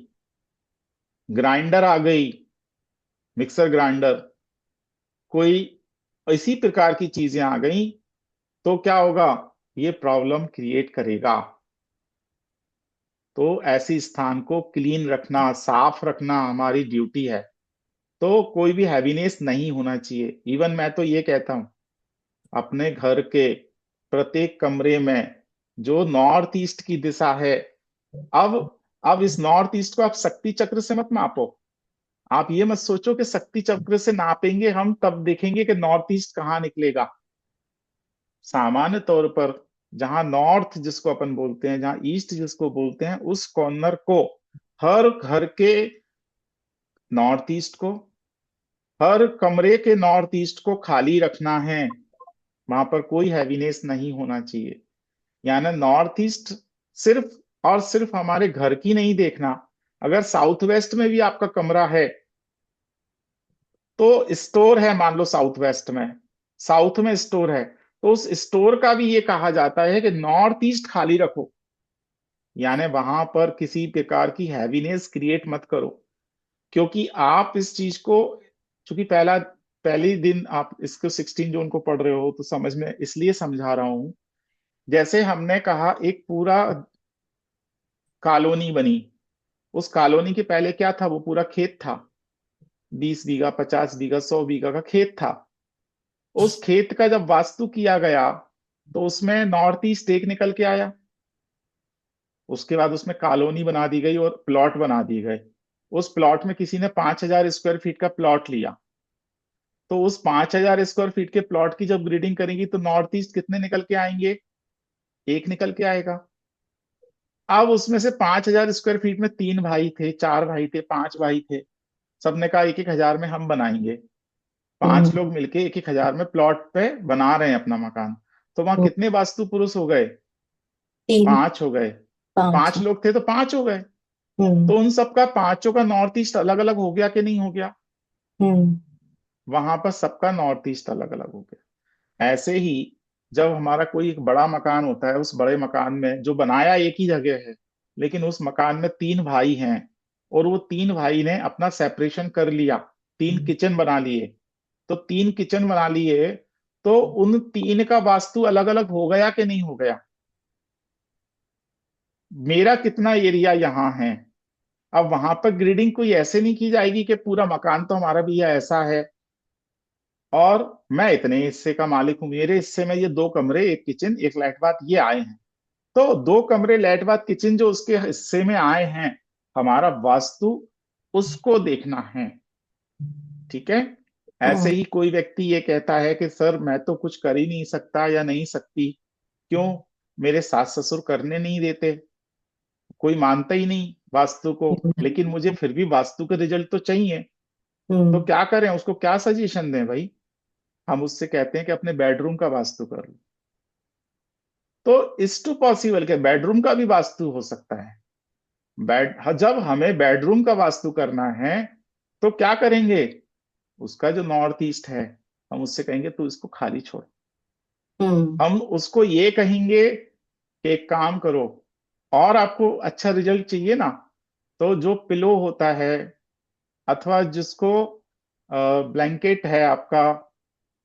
ग्राइंडर आ गई, मिक्सर ग्राइंडर, कोई इसी प्रकार की चीजें आ गई, तो क्या होगा, ये प्रॉब्लम क्रिएट करेगा। तो ऐसी स्थान को क्लीन रखना, साफ रखना हमारी ड्यूटी है। तो कोई भी हैवीनेस नहीं होना चाहिए। इवन मैं तो ये कहता हूं, अपने घर के प्रत्येक कमरे में जो नॉर्थ ईस्ट की दिशा है, अब अब इस नॉर्थ ईस्ट को आप शक्ति चक्र से मत मापो। आप ये मत सोचो कि शक्ति चक्र से नापेंगे हम तब देखेंगे कि नॉर्थ ईस्ट कहाँ निकलेगा। सामान्य तौर पर जहां नॉर्थ जिसको अपन बोलते हैं, जहां ईस्ट जिसको बोलते हैं, उस कॉर्नर को, हर घर के नॉर्थ ईस्ट को, हर कमरे के नॉर्थ ईस्ट को खाली रखना है। वहां पर कोई हैवीनेस नहीं होना चाहिए। यानी नॉर्थ ईस्ट सिर्फ और सिर्फ हमारे घर की नहीं देखना। अगर साउथ वेस्ट में भी आपका कमरा है, तो स्टोर है, मान लो साउथ वेस्ट में, साउथ में स्टोर है, तो उस स्टोर का भी ये कहा जाता है कि नॉर्थ ईस्ट खाली रखो। यानी वहां पर किसी प्रकार की हैवीनेस क्रिएट मत करो। क्योंकि आप इस चीज को, चूंकि पहली दिन आप इसको 16 जून को पढ़ रहे हो, तो समझ में इसलिए समझा रहा हूं। जैसे हमने कहा एक पूरा कॉलोनी बनी, उस कॉलोनी के पहले क्या था, वो पूरा खेत था, 20 बीघा, 50 बीघा, 100 बीघा का खेत था। उस खेत का जब वास्तु किया गया तो उसमें नॉर्थ ईस्ट एक निकल के आया। उसके बाद उसमें कॉलोनी बना दी गई और प्लॉट बना दिए गए। उस प्लॉट में किसी ने 5,000 स्क्वायर फीट का प्लॉट लिया, तो उस 5,000 स्क्वायर फीट के प्लॉट की जब ग्रेडिंग करेंगी तो नॉर्थ ईस्ट कितने निकल के आएंगे? एक निकल के आएगा। अब उसमें से 5,000 स्क्वायर फीट में 3 भाई थे, 4 भाई थे, 5 भाई थे, सबने कहा 1,000 में हम बनाएंगे। 5 लोग मिलके 1,000 में प्लॉट पे बना रहे हैं अपना मकान। तो वहां कितने वास्तु पुरुष हो गए? 3 5 हो गए। 5 5 लोग थे तो 5 हो गए। हम्म तो उन सबका पांचों का नॉर्थ ईस्ट अलग अलग हो गया कि नहीं हो गया? हम्म वहां पर सबका नॉर्थ ईस्ट अलग अलग हो गया। ऐसे ही जब हमारा कोई एक बड़ा मकान होता है, उस बड़े मकान में जो बनाया एक ही जगह है, लेकिन उस मकान में 3 भाई हैं और वो 3 भाई ने अपना सेपरेशन कर लिया, 3 किचन बना लिए। तो 3 किचन बना लिए, तो उन 3 का वास्तु अलग अलग हो गया कि नहीं हो गया? मेरा कितना एरिया यहाँ है, अब वहां पर ग्रेडिंग कोई ऐसे नहीं की जाएगी कि पूरा मकान तो हमारा भैया ऐसा है और मैं इतने हिस्से का मालिक हूं, मेरे हिस्से में ये 2 कमरे, एक किचन, एक लैट बाथ ये आए हैं। तो 2 कमरे, लैट बाथ, किचन जो उसके हिस्से में आए हैं, हमारा वास्तु उसको देखना है। ठीक है। ऐसे ही कोई व्यक्ति ये कहता है कि सर मैं तो कुछ कर ही नहीं सकता या नहीं सकती, क्यों? मेरे सास ससुर करने नहीं देते, कोई मानता ही नहीं वास्तु को, लेकिन मुझे फिर भी वास्तु का रिजल्ट तो चाहिए। तो क्या करें, उसको क्या सजेशन दें भाई? हम उससे कहते हैं कि अपने बेडरूम का वास्तु कर लो। तो इस टू पॉसिबल के बेडरूम का भी वास्तु हो सकता है। जब हमें बेडरूम का वास्तु करना है तो क्या करेंगे? उसका जो नॉर्थ ईस्ट है, हम उससे कहेंगे तू इसको खाली छोड़। हम उसको ये कहेंगे कि एक काम करो, और आपको अच्छा रिजल्ट चाहिए ना, तो जो पिलो होता है अथवा जिसको ब्लैंकेट है आपका,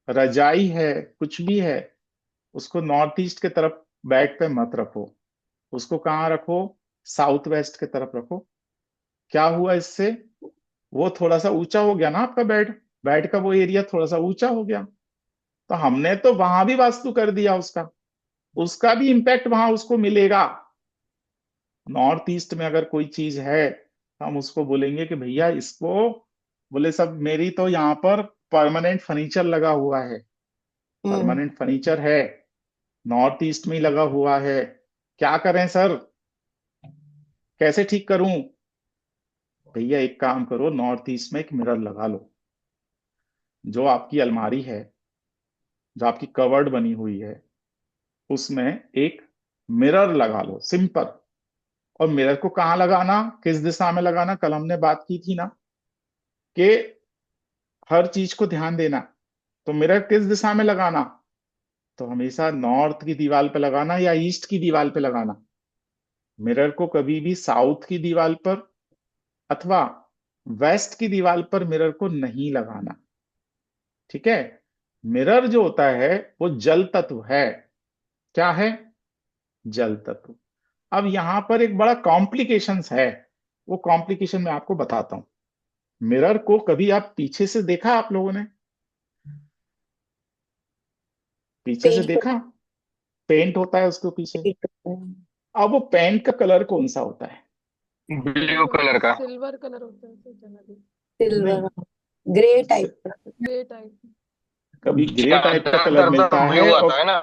रजाई है, कुछ भी है, उसको नॉर्थ ईस्ट के तरफ बेड पे मत रखो। उसको कहाँ रखो? साउथ वेस्ट के तरफ रखो। क्या हुआ इससे? वो थोड़ा सा ऊंचा हो गया ना आपका बेड, बेड का वो एरिया थोड़ा सा ऊंचा हो गया। तो हमने तो वहां भी वास्तु कर दिया उसका, उसका भी इम्पैक्ट वहां उसको मिलेगा। नॉर्थ ईस्ट में अगर कोई चीज है, हम उसको बोलेंगे कि भैया इसको, बोले सब मेरी तो यहाँ पर परमानेंट फर्नीचर लगा हुआ है, परमानेंट फर्नीचर है, नॉर्थ ईस्ट में ही लगा हुआ है, क्या करें सर, कैसे ठीक करूं? भैया एक काम करो, नॉर्थ ईस्ट में एक मिरर लगा लो। जो आपकी अलमारी है, जो आपकी कवर्ड बनी हुई है, उसमें एक मिरर लगा लो, सिंपल। और मिरर को कहाँ लगाना, किस दिशा में लगाना? कल हमने बात की थी ना कि हर चीज को ध्यान देना। तो मिरर किस दिशा में लगाना? तो हमेशा नॉर्थ की दीवार पे लगाना या ईस्ट की दीवार पे लगाना। मिरर को कभी भी साउथ की दीवार पर अथवा वेस्ट की दीवार पर मिरर को नहीं लगाना। ठीक है। मिरर जो होता है वो जल तत्व है। क्या है? जल तत्व। अब यहां पर एक बड़ा कॉम्प्लिकेशंस है, वो कॉम्प्लिकेशन मैं आपको बताता हूं। मिरर को कभी आप पीछे से देखा आप लोगों ने? पीछे से पेंट देखा? पेंट होता है उसको पीछे। अब वो पेंट का कलर कौन सा होता है? ब्लू कलर का। सिल्वर कलर होता है सर, जनरली नहीं, silver grey type grey type. कभी ग्रे टाइप का कलर ज्यादातर मिलता तो है ब्लू और आता है ना।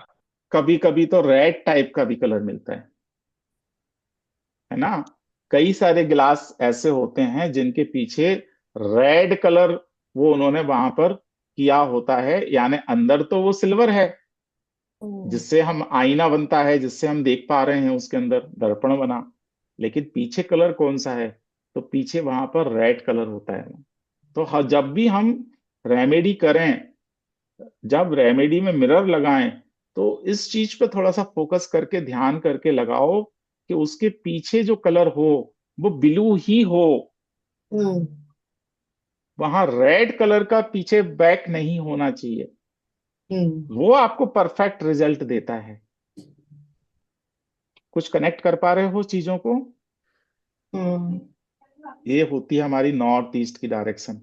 कभी कभी तो रेड टाइप का भी कलर मिलता है ना। कई सारे गिलास ऐसे होते हैं जिनके पीछे रेड कलर वो उन्होंने वहां पर किया होता है, यानी अंदर तो वो सिल्वर है, जिससे हम आईना बनता है, जिससे हम देख पा रहे हैं, उसके अंदर दर्पण बना, लेकिन पीछे कलर कौन सा है? तो पीछे वहां पर रेड कलर होता है। तो जब भी हम रेमेडी करें, जब रेमेडी में मिरर लगाएं, तो इस चीज पे थोड़ा सा फोकस करके ध्यान करके लगाओ कि उसके पीछे जो कलर हो वो ब्लू ही हो। हम्म वहां रेड कलर का पीछे बैक नहीं होना चाहिए। वो आपको परफेक्ट रिजल्ट देता है। कुछ कनेक्ट कर पा रहे हो चीजों को? हम्म ये होती है हमारी नॉर्थ ईस्ट की डायरेक्शन।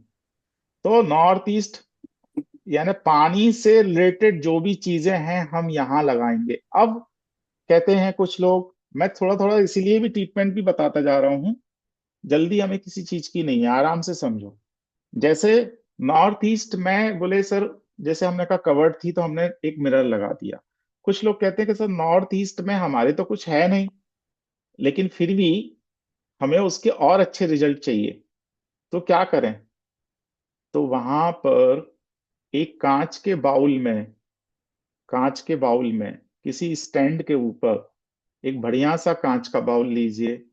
तो नॉर्थ ईस्ट यानी पानी से रिलेटेड जो भी चीजें हैं हम यहाँ लगाएंगे। अब कहते हैं कुछ लोग, मैं थोड़ा थोड़ा इसीलिए भी ट्रीटमेंट भी बताता जा रहा हूँ जल्दी हमें किसी चीज की नहीं है, आराम से समझो। जैसे नॉर्थ ईस्ट में बोले सर, जैसे हमने कहा कवर्ड थी तो हमने एक मिरर लगा दिया। कुछ लोग कहते हैं कि सर नॉर्थ ईस्ट में हमारे तो कुछ है नहीं, लेकिन फिर भी हमें उसके और अच्छे रिजल्ट चाहिए, तो क्या करें? तो वहां पर एक कांच के बाउल में किसी स्टैंड के ऊपर एक बढ़िया सा कांच का बाउल लीजिए,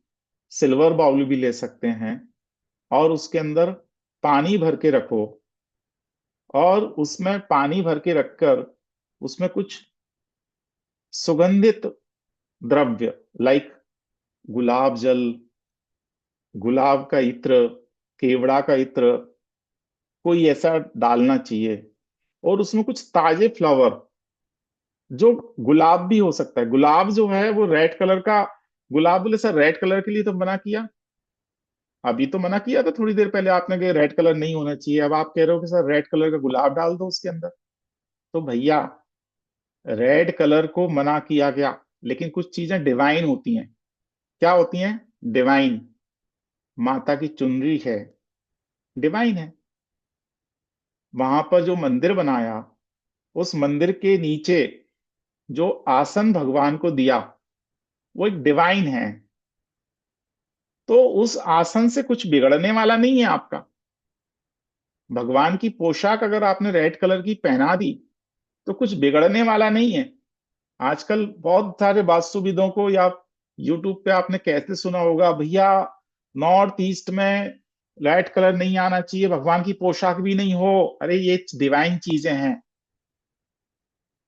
सिल्वर बाउल भी ले सकते हैं, और उसके अंदर पानी भर के रखो, और उसमें पानी भर के रखकर उसमें कुछ सुगंधित द्रव्य लाइक गुलाब जल, गुलाब का इत्र, केवड़ा का इत्र, कोई ऐसा डालना चाहिए। और उसमें कुछ ताजे फ्लावर, जो गुलाब भी हो सकता है, गुलाब जो है वो रेड कलर का गुलाब, बोले सर रेड कलर के लिए तो मना किया, अभी तो मना किया था थोड़ी देर पहले आपने कि रेड कलर नहीं होना चाहिए, अब आप कह रहे हो कि सर रेड कलर का गुलाब डाल दो उसके अंदर। तो भैया, रेड कलर को मना किया गया, लेकिन कुछ चीजें डिवाइन होती हैं। क्या होती हैं? डिवाइन। माता की चुनरी है, डिवाइन है। वहां पर जो मंदिर बनाया, उस मंदिर के नीचे जो आसन भगवान को दिया, वो एक डिवाइन है। तो उस आसन से कुछ बिगड़ने वाला नहीं है आपका। भगवान की पोशाक अगर आपने रेड कलर की पहना दी तो कुछ बिगड़ने वाला नहीं है। आजकल बहुत सारे वास्तुविदों को, या यूट्यूब पे आपने कैसे सुना होगा, भैया नॉर्थ ईस्ट में रेड कलर नहीं आना चाहिए, भगवान की पोशाक भी नहीं हो। अरे ये डिवाइन चीजें हैं।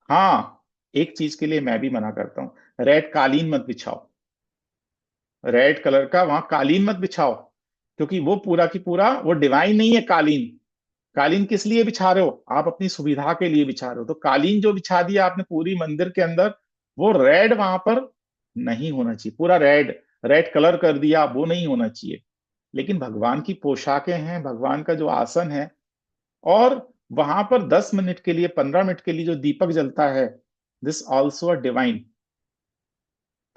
हाँ, एक चीज के लिए मैं भी मना करता हूं, रेड कालीन मत बिछाओ। रेड कलर का वहां कालीन मत बिछाओ, क्योंकि वो पूरा की पूरा वो डिवाइन नहीं है कालीन। कालीन किस लिए बिछा रहे हो? आप अपनी सुविधा के लिए बिछा रहे हो। तो कालीन जो बिछा दिया आपने पूरी मंदिर के अंदर, वो रेड वहां पर नहीं होना चाहिए, पूरा रेड, रेड कलर कर दिया, वो नहीं होना चाहिए। लेकिन भगवान की पोशाकें हैं, भगवान का जो आसन है, और वहां पर 10 मिनट के लिए, 15 मिनट के लिए जो दीपक जलता है, this also a divine.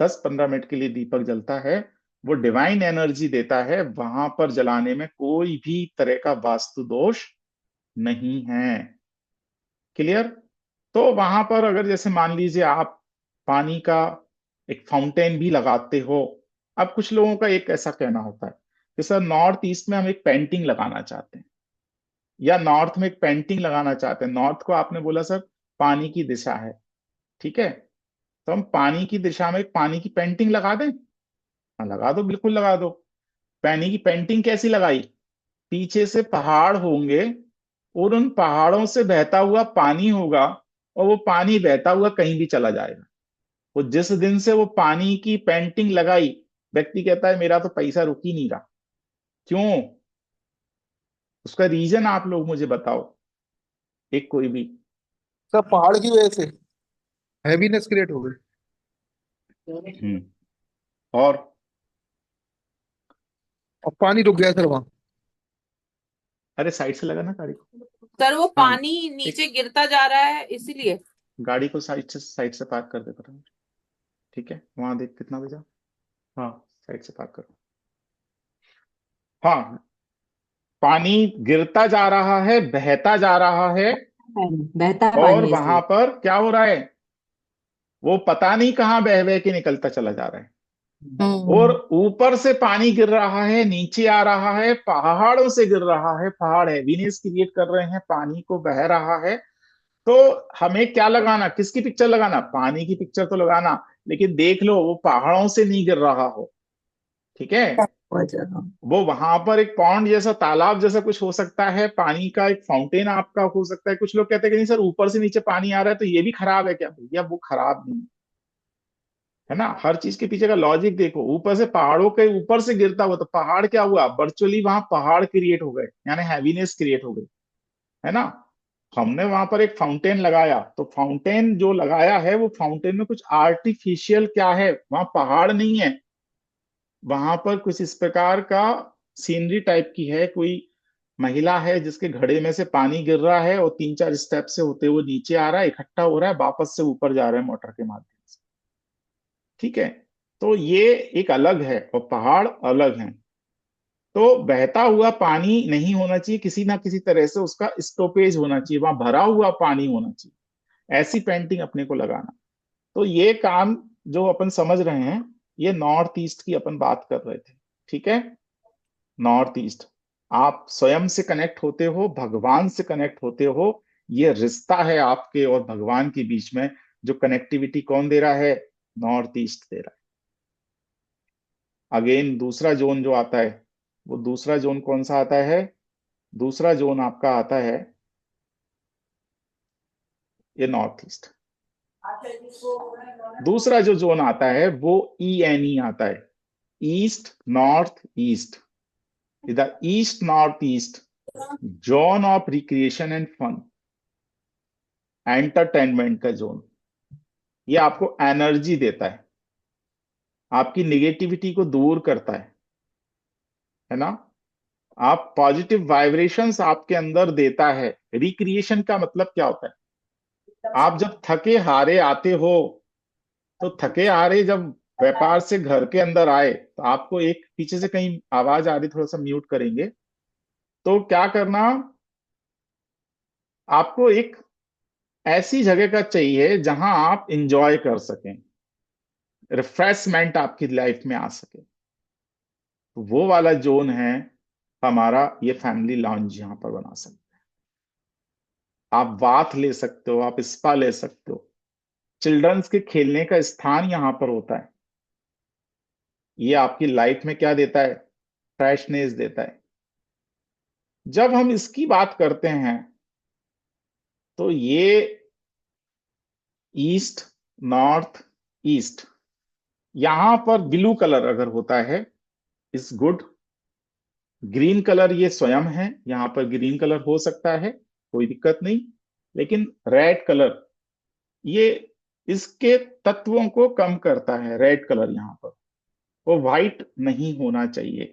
10-15 minute के लिए दीपक जलता है, वो डिवाइन एनर्जी देता है, वहां पर जलाने में कोई भी तरह का वास्तु दोष नहीं है। क्लियर? तो वहां पर अगर जैसे मान लीजिए आप पानी का एक फाउंटेन भी लगाते हो। अब कुछ लोगों का एक ऐसा कहना होता है कि सर नॉर्थ ईस्ट में हम एक पेंटिंग लगाना चाहते हैं, या नॉर्थ में एक पेंटिंग लगाना चाहते हैं। नॉर्थ को आपने बोला सर पानी की दिशा है, ठीक है, तो हम पानी की दिशा में एक पानी की पेंटिंग लगा दें। हाँ लगा दो, बिल्कुल लगा दो। पानी की पेंटिंग कैसी लगाई? पीछे से पहाड़ होंगे, और उन पहाड़ों से बहता हुआ पानी होगा, और वो पानी बहता हुआ कहीं भी चला जाएगा। वो जिस दिन से वो पानी की पेंटिंग लगाई, व्यक्ति कहता है मेरा तो पैसा रुक ही नहीं रहा। क्यों? उसका रीजन आप लोग मुझे बताओ, एक कोई भी। सब पहाड़ की वजह से हैवीनेस क्रिएट हो गई। हम्म। और और पानी रुक गया सर वहाँ। अरे साइड से लगा ना गाड़ी को। सर वो हाँ, पानी एक नीचे गिरता जा रहा है इसीलिए। गाड़ी को साइड से पार्क कर दे पता, ठीक है, वहां देख कितना बजा। हाँ, साइड से पार्क करो। हाँ, पानी गिरता जा रहा है, बहता जा रहा है, बहता है और पानी वहां इसलिए। पर क्या हो रहा है? वो पता नहीं कहाँ बह बह के निकलता चला जा रहा है। और हम्म। ऊपर से पानी गिर रहा है, नीचे आ रहा है, पहाड़ों से गिर रहा है, पहाड़ हैवीनेस क्रिएट कर रहे हैं, पानी को बह रहा है। तो हमें क्या लगाना, किसकी पिक्चर लगाना? पानी की पिक्चर तो लगाना, लेकिन देख लो वो पहाड़ों से नहीं गिर रहा हो, ठीक है। बहुत ज्यादा। वो वहां पर एक पॉन्ड जैसा, तालाब जैसा कुछ हो सकता है, पानी का एक फाउंटेन आपका हो सकता है। कुछ लोग कहते हैं कि नहीं सर ऊपर से नीचे पानी आ रहा है तो ये भी खराब है क्या? भैया वो खराब नहीं है ना। हर चीज के पीछे का लॉजिक देखो। ऊपर से पहाड़ों के ऊपर से गिरता हुआ, तो पहाड़ क्या हुआ? वर्चुअली वहां पहाड़ क्रिएट हो गए, यानी हैवीनेस क्रिएट हो गई, है ना। हमने वहां पर एक फाउंटेन लगाया, तो फाउंटेन जो लगाया है, वो फाउंटेन में कुछ आर्टिफिशियल क्या है? वहां पहाड़ नहीं है, वहां पर कुछ इस प्रकार का सीनरी टाइप की है। कोई महिला है जिसके घड़े में से पानी गिर रहा है, और 3-4 स्टेप से होते हुए नीचे आ रहा है, इकट्ठा हो रहा है, वापस से ऊपर जा रहा है मोटर के माध्यम से, ठीक है। तो ये एक अलग है, और पहाड़ अलग है। तो बहता हुआ पानी नहीं होना चाहिए, किसी ना किसी तरह से उसका स्टॉपेज होना चाहिए, वहां भरा हुआ पानी होना चाहिए, ऐसी पेंटिंग अपने को लगाना। तो ये काम जो अपन समझ रहे हैं, ये नॉर्थ ईस्ट की अपन बात कर रहे थे, ठीक है। नॉर्थ ईस्ट, आप स्वयं से कनेक्ट होते हो, भगवान से कनेक्ट होते हो, ये रिश्ता है आपके और भगवान के बीच में, जो कनेक्टिविटी कौन दे रहा है? नॉर्थ ईस्ट दे रहा है। अगेन दूसरा जोन जो आता है, वो दूसरा जोन कौन सा आता है? दूसरा जोन आपका आता है ये नॉर्थ ईस्ट। दूसरा जो जोन आता है वो ENE आता है, ईस्ट नॉर्थ ईस्ट, इधर east north east zone of recreation and fun, entertainment का जोन। ये आपको एनर्जी देता है, आपकी निगेटिविटी को दूर करता है ना। आप पॉजिटिव वाइब्रेशंस आपके अंदर देता है। रिक्रिएशन का मतलब क्या होता है? आप जब थके हारे आते हो, तो थके हारे जब व्यापार से घर के अंदर आए, तो आपको एक पीछे से कहीं आवाज आ रही, थोड़ा सा म्यूट करेंगे। तो क्या करना, आपको एक ऐसी जगह का चाहिए जहां आप इंजॉय कर सकें, रिफ्रेशमेंट आपकी लाइफ में आ सके। तो वो वाला जोन है हमारा, ये फैमिली लॉन्ज यहां पर बना सकते हैं। आप बाथ ले सकते हो, आप स्पा ले सकते हो, चिल्ड्रंस के खेलने का स्थान यहां पर होता है। ये आपकी लाइफ में क्या देता है? फ्रेशनेस देता है। जब हम इसकी बात करते हैं, तो ये ईस्ट नॉर्थ ईस्ट, यहां पर ब्लू कलर अगर होता है इज गुड। ग्रीन कलर ये स्वयं है, यहां पर ग्रीन कलर हो सकता है, कोई दिक्कत नहीं। लेकिन रेड कलर ये इसके तत्वों को कम करता है, रेड कलर यहां पर, वो व्हाइट नहीं होना चाहिए।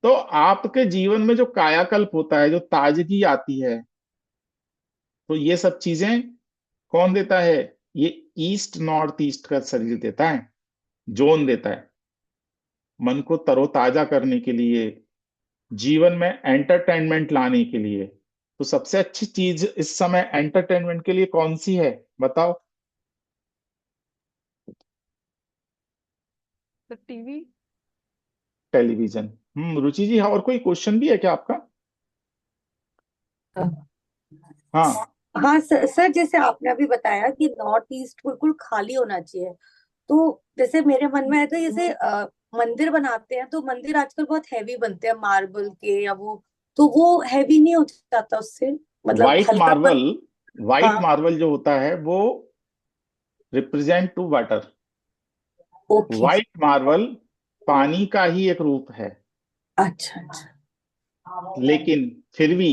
तो आपके जीवन में जो कायाकल्प होता है, जो ताजगी आती है, तो ये सब चीजें कौन देता है? ये ईस्ट नॉर्थ ईस्ट का शरीर देता है, जोन देता है। मन को तरोताजा करने के लिए, जीवन में एंटरटेनमेंट लाने के लिए। तो सबसे अच्छी चीज इस समय एंटरटेनमेंट के लिए कौन सी है, बताओ? तो टीवी। टेलीविजन। रुचि जी, हाँ, और कोई क्वेश्चन भी है क्या आपका? हाँ। हाँ सर, जैसे आपने अभी बताया कि नॉर्थ ईस्ट बिल्कुल खाली होना चाहिए, तो जैसे मेरे मन में है तो जैसे मंदिर बनाते हैं, तो मंदिर आजकल बहुत हैवी बनते हैं मार्बल के या वो, तो वो हैवी नहीं हो जाता उससे, मतलब व्हाइट हल्का मार्बल, व्हाइट हाँ। मार्बल जो होता है वो represent to water. Okay. White marble पानी का ही एक रूप है, अच्छा अच्छा। लेकिन फिर भी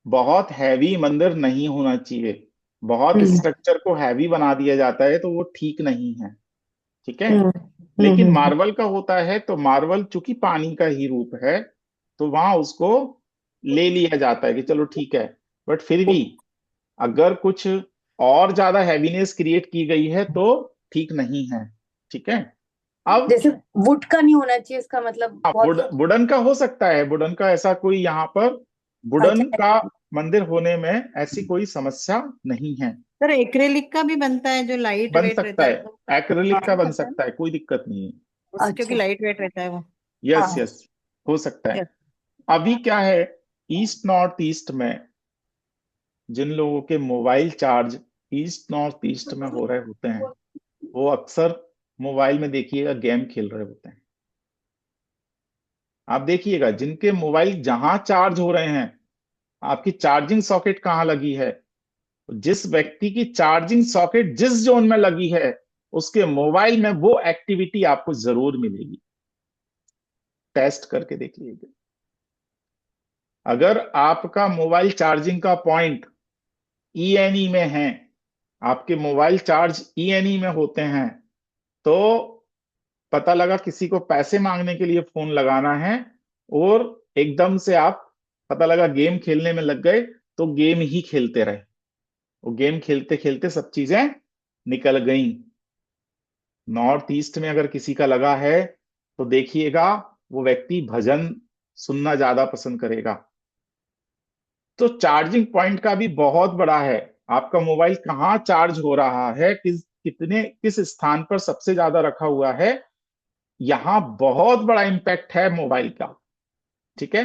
बहुत हैवी मंदिर नहीं होना चाहिए। बहुत हम्म स्ट्रक्चर को हैवी बना दिया जाता है, तो वो ठीक नहीं है, ठीक है। हम्म लेकिन हम्म मार्बल का होता है, तो मार्बल चूंकि पानी का ही रूप है, तो वहां उसको ले लिया जाता है कि चलो ठीक है। बट फिर भी अगर कुछ और ज्यादा हैवीनेस क्रिएट की गई है तो ठीक नहीं है, ठीक है। अब जैसे वुड का नहीं होना चाहिए, इसका मतलब बहुत वुडन का हो सकता है, वुडन का ऐसा कोई यहाँ पर वुडन अच्छा। का मंदिर होने में ऐसी कोई समस्या नहीं है। सर एक्रेलिक का भी बनता है जो लाइट बन वेट सकता रहता है, है तो एक्रिलिक का हाँ, बन सकता है, कोई दिक्कत नहीं है। क्योंकि अच्छा। लाइट वेट रहता है वो। यस हाँ। यस, हो सकता है। यस। अभी क्या है, ईस्ट नॉर्थ ईस्ट में जिन लोगों के mobile charge east north east में हो रहे होते हैं, वो अक्सर मोबाइल में देखिएगा गेम खेल रहे होते हैं। आप देखिएगा जिनके मोबाइल जहां चार्ज हो रहे हैं, आपकी चार्जिंग सॉकेट कहाँ लगी है, जिस व्यक्ति की चार्जिंग सॉकेट जिस जोन में लगी है, उसके मोबाइल में वो एक्टिविटी आपको जरूर मिलेगी। टेस्ट करके देख लीजिए। अगर आपका मोबाइल चार्जिंग का पॉइंट ENE में है, आपके मोबाइल चार्ज ENE में होते हैं, तो पता लगा किसी को पैसे मांगने के लिए फोन लगाना है, और एकदम से आप पता लगा गेम खेलने में लग गए, तो गेम ही खेलते रहे, वो गेम खेलते खेलते सब चीजें निकल गई। नॉर्थ ईस्ट में अगर किसी का लगा है, तो देखिएगा वो व्यक्ति भजन सुनना ज्यादा पसंद करेगा। तो चार्जिंग पॉइंट का भी बहुत बड़ा है। आपका मोबाइल कहाँ चार्ज हो रहा है, किस स्थान पर सबसे ज्यादा रखा हुआ है, यहाँ बहुत बड़ा इम्पैक्ट है मोबाइल का। ठीक है,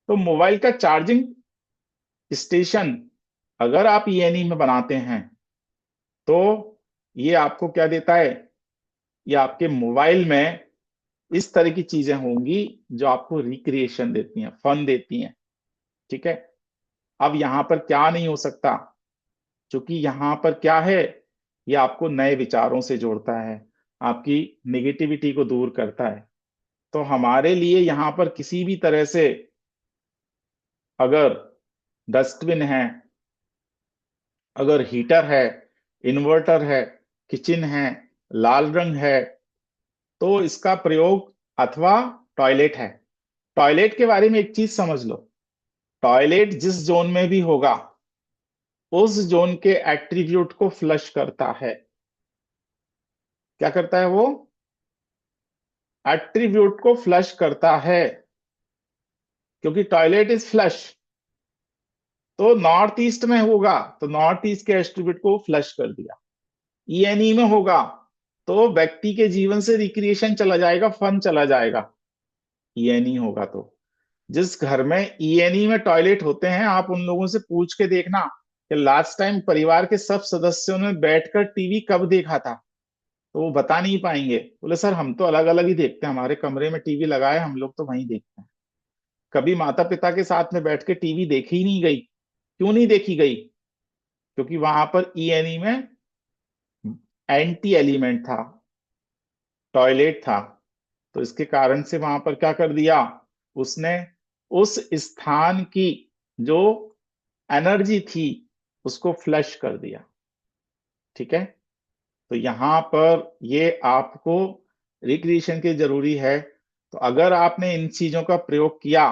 तो मोबाइल का चार्जिंग स्टेशन अगर आप ईएनई में बनाते हैं तो ये आपको क्या देता है, ये आपके मोबाइल में इस तरह की चीजें होंगी जो आपको रिक्रिएशन देती हैं, फन देती हैं। ठीक है, अब यहां पर क्या नहीं हो सकता, क्योंकि यहां पर क्या है, ये आपको नए विचारों से जोड़ता है, आपकी नेगेटिविटी को दूर करता है। तो हमारे लिए यहां पर किसी भी तरह से अगर डस्टबिन है, अगर हीटर है, इन्वर्टर है, किचन है, लाल रंग है, तो इसका प्रयोग, अथवा टॉयलेट है। टॉयलेट के बारे में एक चीज समझ लो, टॉयलेट जिस जोन में भी होगा उस जोन के एट्रीब्यूट को फ्लश करता है। क्या करता है वो? एट्रीब्यूट को फ्लश करता है, क्योंकि टॉयलेट इज फ्लश। तो नॉर्थ ईस्ट में होगा तो नॉर्थ ईस्ट के एट्रीब्यूट को फ्लश कर दिया। ईएनई में होगा तो व्यक्ति के जीवन से रिक्रिएशन चला जाएगा, फन चला जाएगा। ईएनई होगा तो जिस घर में ईएनई में टॉयलेट होते हैं, आप उन लोगों से पूछ के देखना कि लास्ट टाइम परिवार के सब सदस्यों ने बैठकर टीवी कब देखा था, तो वो बता नहीं पाएंगे। बोले सर हम तो अलग अलग ही देखते हैं, हमारे कमरे में टीवी लगाए हम लोग तो वहीं देखते हैं। कभी माता पिता के साथ में बैठ के टीवी देखी ही नहीं गई। क्यों नहीं देखी गई? क्योंकि वहां पर ईएनई में एंटी एलिमेंट था, टॉयलेट था। तो इसके कारण से वहां पर क्या कर दिया उसने, उस स्थान की जो एनर्जी थी उसको फ्लश कर दिया। ठीक है, तो यहां पर ये आपको रिक्रिएशन की जरूरी है। तो अगर आपने इन चीजों का प्रयोग किया,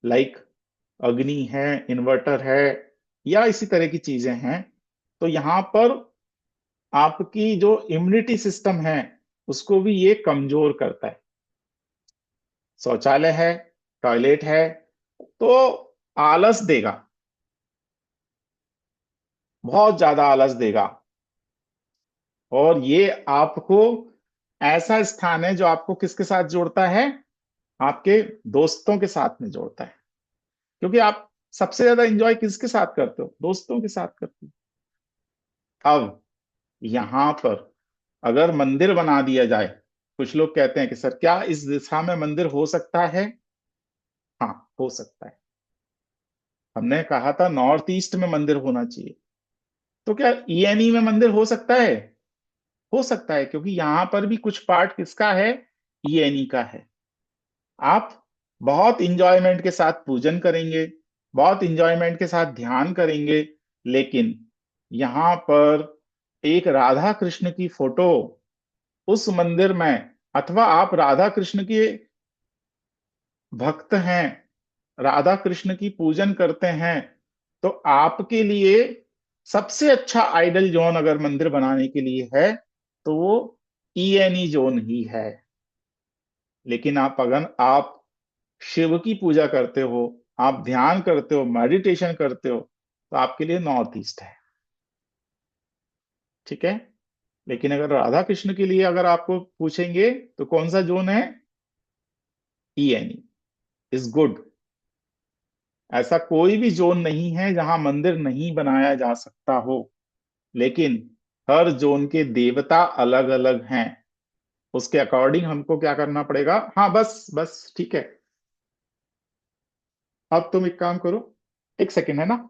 लाइक अग्नि है, इन्वर्टर है, या इसी तरह की चीजें हैं, तो यहां पर आपकी जो इम्यूनिटी सिस्टम है उसको भी ये कमजोर करता है। शौचालय है, टॉयलेट है, तो आलस देगा, बहुत ज्यादा आलस देगा। और ये आपको ऐसा स्थान है जो आपको किसके साथ जोड़ता है, आपके दोस्तों के साथ में जोड़ता है। क्योंकि आप सबसे ज्यादा एंजॉय किसके साथ करते हो? दोस्तों के साथ करते हो। अब यहां पर अगर मंदिर बना दिया जाए, कुछ लोग कहते हैं कि सर क्या इस दिशा में मंदिर हो सकता है? हाँ, हो सकता है। हमने कहा था नॉर्थ ईस्ट में मंदिर होना चाहिए, तो क्या ईएनई में मंदिर हो सकता है? हो सकता है, क्योंकि यहां पर भी कुछ पार्ट किसका है, ईएनई का है। आप बहुत इंजॉयमेंट के साथ पूजन करेंगे, बहुत इंजॉयमेंट के साथ ध्यान करेंगे, लेकिन यहां पर एक राधा कृष्ण की फोटो उस मंदिर में, अथवा आप राधा कृष्ण के भक्त हैं, राधा कृष्ण की पूजन करते हैं, तो आपके लिए सबसे अच्छा आइडल जोन अगर मंदिर बनाने के लिए है तो वो ईएनई जोन ही है। लेकिन अगर आप शिव की पूजा करते हो, आप ध्यान करते हो, मेडिटेशन करते हो, तो आपके लिए नॉर्थ ईस्ट है। ठीक है, लेकिन अगर राधा कृष्ण के लिए अगर आपको पूछेंगे तो कौन सा जोन है, ईएनई इज गुड। ऐसा कोई भी जोन नहीं है जहां मंदिर नहीं बनाया जा सकता हो, लेकिन हर जोन के देवता अलग अलग हैं। उसके अकॉर्डिंग हमको क्या करना पड़ेगा। हाँ, बस बस ठीक है। अब तुम एक काम करो, एक सेकेंड है ना।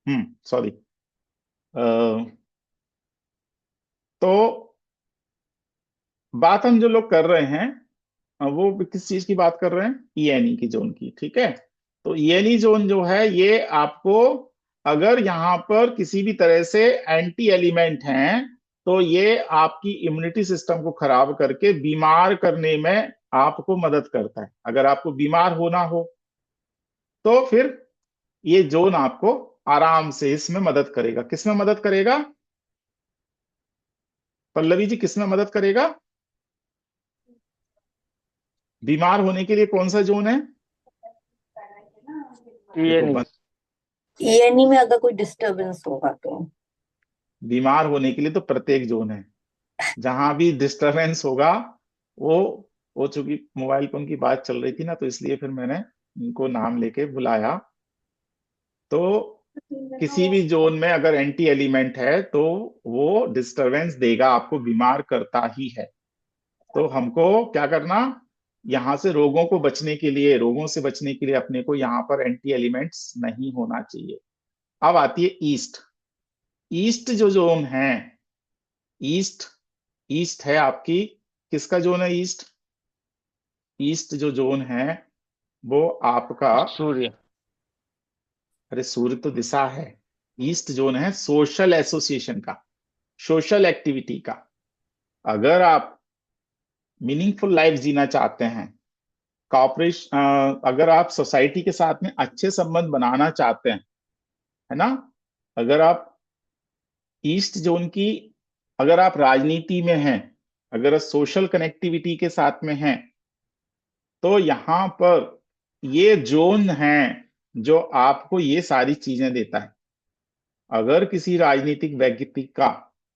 सॉरी। तो बात हम जो लोग कर रहे हैं वो किस चीज की बात कर रहे हैं? ईएनई की जोन की, ठीक है। तो ईएनई जोन जो है ये आपको, अगर यहाँ पर किसी भी तरह से एंटी एलिमेंट हैं तो ये आपकी इम्यूनिटी सिस्टम को खराब करके बीमार करने में आपको मदद करता है। अगर आपको बीमार होना हो तो फिर ये जोन आपको आराम से इसमें मदद करेगा। किसमें मदद करेगा पल्लवी जी, किसमें मदद करेगा? बीमार होने के लिए कौन सा जोन है? ये देखो, नहीं। ईएनई में अगर कोई डिस्टरबेंस होगा तो बीमार होने के लिए तो प्रत्येक जोन है। जहां भी डिस्टरबेंस होगा वो चूंकि मोबाइल पर उनकी बात चल रही थी ना, तो इसलिए फिर मैंने उनको नाम लेके बुलाया। तो किसी भी जोन में अगर एंटी एलिमेंट है तो वो डिस्टरबेंस देगा, आपको बीमार करता ही है। तो हमको क्या करना, यहाँ से रोगों को बचने के लिए, रोगों से बचने के लिए अपने को यहाँ पर एंटी एलिमेंट्स नहीं होना चाहिए। अब आती है ईस्ट। ईस्ट जो जोन है, ईस्ट ईस्ट है आपकी, किसका जोन है ईस्ट? ईस्ट जो जोन है वो आपका, सूर्य। अरे सूर्य तो दिशा है। ईस्ट जोन है सोशल एसोसिएशन का, सोशल एक्टिविटी का। अगर आप मीनिंगफुल लाइफ जीना चाहते हैं, कॉपरेशन, अगर आप सोसाइटी के साथ में अच्छे संबंध बनाना चाहते हैं, है ना, अगर आप ईस्ट जोन की, अगर आप राजनीति में हैं, अगर सोशल कनेक्टिविटी के साथ में हैं, तो यहां पर ये जोन है जो आपको ये सारी चीजें देता है। अगर किसी राजनीतिक व्यक्ति का,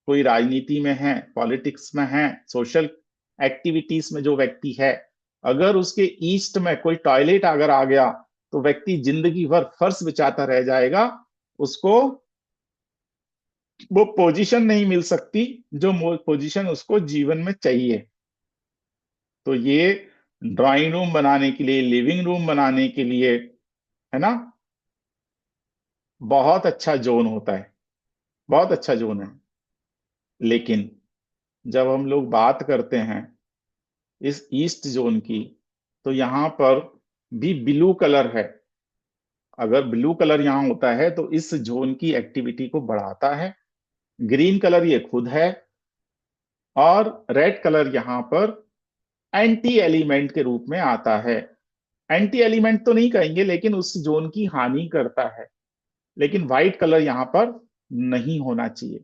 कोई राजनीति में है, पॉलिटिक्स में है, सोशल एक्टिविटीज में जो व्यक्ति है, अगर उसके ईस्ट में कोई टॉयलेट अगर आ गया तो व्यक्ति जिंदगी भर फर्श बिछाता रह जाएगा। उसको वो पोजीशन नहीं मिल सकती जो पोजीशन उसको जीवन में चाहिए। तो ये ड्राइंग रूम बनाने के लिए, लिविंग रूम बनाने के लिए, है ना, बहुत अच्छा जोन होता है, बहुत अच्छा जोन है। लेकिन जब हम लोग बात करते हैं इस ईस्ट जोन की, तो यहां पर भी ब्लू कलर है। अगर ब्लू कलर यहां होता है तो इस जोन की एक्टिविटी को बढ़ाता है। ग्रीन कलर ये खुद है, और रेड कलर यहां पर एंटी एलिमेंट के रूप में आता है। एंटी एलिमेंट तो नहीं कहेंगे, लेकिन उस जोन की हानि करता है। लेकिन व्हाइट कलर यहां पर नहीं होना चाहिए।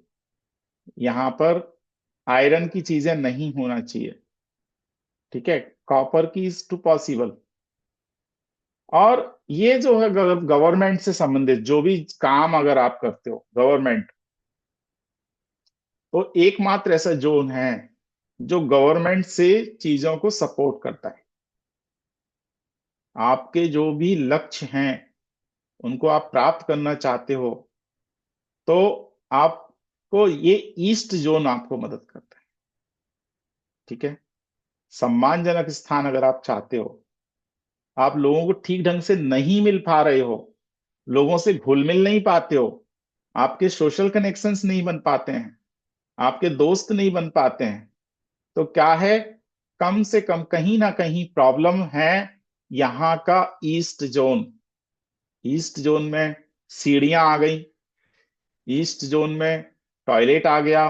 यहां पर आयरन की चीजें नहीं होना चाहिए, ठीक है। कॉपर की इज टू पॉसिबल। और ये जो है गवर्नमेंट से संबंधित जो भी काम अगर आप करते हो गवर्नमेंट, तो एकमात्र ऐसा जोन है जो गवर्नमेंट से चीजों को सपोर्ट करता है। आपके जो भी लक्ष्य हैं उनको आप प्राप्त करना चाहते हो तो आपको ये ईस्ट जोन आपको मदद करता है, ठीक है। सम्मानजनक स्थान अगर आप चाहते हो, आप लोगों को ठीक ढंग से नहीं मिल पा रहे हो, लोगों से घुल मिल नहीं पाते हो, आपके सोशल कनेक्शंस नहीं बन पाते हैं, आपके दोस्त नहीं बन पाते हैं, तो क्या है, कम से कम कहीं ना कहीं प्रॉब्लम है यहां का ईस्ट जोन। ईस्ट जोन में सीढ़ियां आ गई, ईस्ट जोन में टॉयलेट आ गया,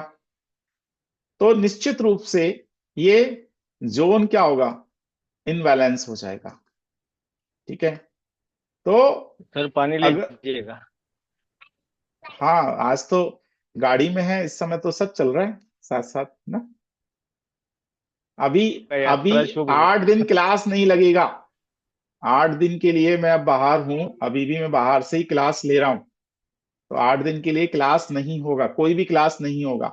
तो निश्चित रूप से ये जोन क्या होगा, इनबैलेंस हो जाएगा, ठीक है। तो सर पानी ले अगर, लीजिएगा। हाँ आज तो गाड़ी में है, इस समय तो सब चल रहा है साथ साथ ना। अभी अभी यात्रा शुभ हो। 8 दिन क्लास नहीं लगेगा। 8 दिन के लिए मैं अब बाहर हूं, अभी भी मैं बाहर से ही क्लास ले रहा हूं। तो 8 दिन के लिए क्लास नहीं होगा, कोई भी क्लास नहीं होगा।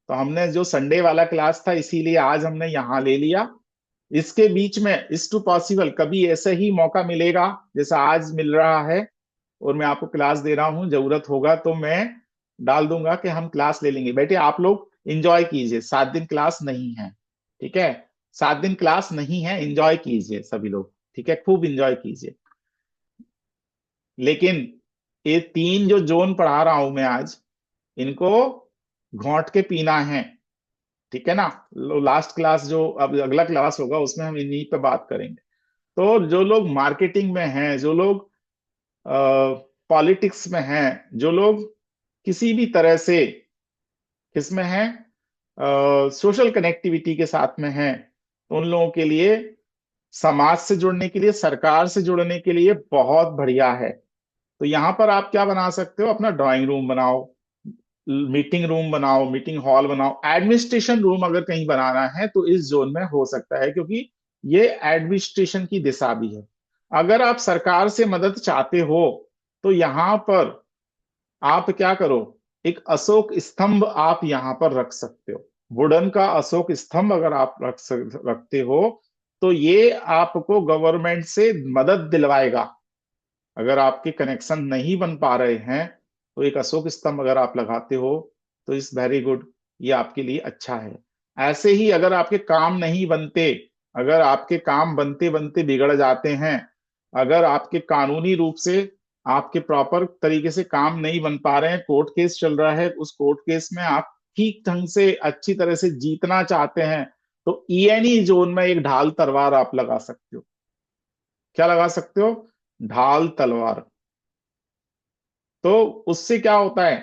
तो हमने जो संडे वाला क्लास था इसीलिए आज हमने यहाँ ले लिया। इसके बीच में इस टू पॉसिबल कभी ऐसे ही मौका मिलेगा जैसा आज मिल रहा है, और मैं आपको क्लास दे रहा हूं, जरूरत होगा तो मैं डाल दूंगा कि हम क्लास ले लेंगे। बेटे आप लोग एंजॉय कीजिए, 7 दिन क्लास नहीं है, ठीक है। 7 दिन क्लास नहीं है, एंजॉय कीजिए सभी लोग, ठीक है, खूब एंजॉय कीजिए। लेकिन ये 3 जो जोन पढ़ा रहा हूं मैं आज, इनको घोंट के पीना है, ठीक है ना। लास्ट क्लास जो अब अगला क्लास होगा उसमें हम इन्हीं पे बात करेंगे। तो जो लोग मार्केटिंग में हैं, जो लोग पॉलिटिक्स में हैं, जो लोग किसी भी तरह से किसमें हैं, सोशल कनेक्टिविटी के साथ में हैं, तो उन लोगों के लिए समाज से जुड़ने के लिए, सरकार से जुड़ने के लिए बहुत बढ़िया है। तो यहां पर आप क्या बना सकते हो, अपना ड्राइंग रूम बनाओ, मीटिंग रूम बनाओ, मीटिंग हॉल बनाओ, एडमिनिस्ट्रेशन रूम अगर कहीं बनाना है तो इस जोन में हो सकता है, क्योंकि ये एडमिनिस्ट्रेशन की दिशा भी है। अगर आप सरकार से मदद चाहते हो तो यहां पर आप क्या करो, एक अशोक स्तंभ आप यहां पर रख सकते हो। वुडन का अशोक स्तंभ अगर आप रखते हो तो ये आपको गवर्नमेंट से मदद दिलवाएगा। अगर आपके कनेक्शन नहीं बन पा रहे हैं तो एक अशोक स्तंभ अगर आप लगाते हो तो इस वेरी गुड, ये आपके लिए अच्छा है। ऐसे ही अगर आपके काम नहीं बनते, अगर आपके काम बनते बनते बिगड़ जाते हैं, अगर आपके कानूनी रूप से आपके प्रॉपर तरीके से काम नहीं बन पा रहे हैं, कोर्ट केस चल रहा है, उस कोर्ट केस में आप ठीक ढंग से अच्छी तरह से जीतना चाहते हैं, तो ईएनई जोन में एक ढाल तलवार आप लगा सकते हो। क्या लगा सकते हो, ढाल तलवार। तो उससे क्या होता है,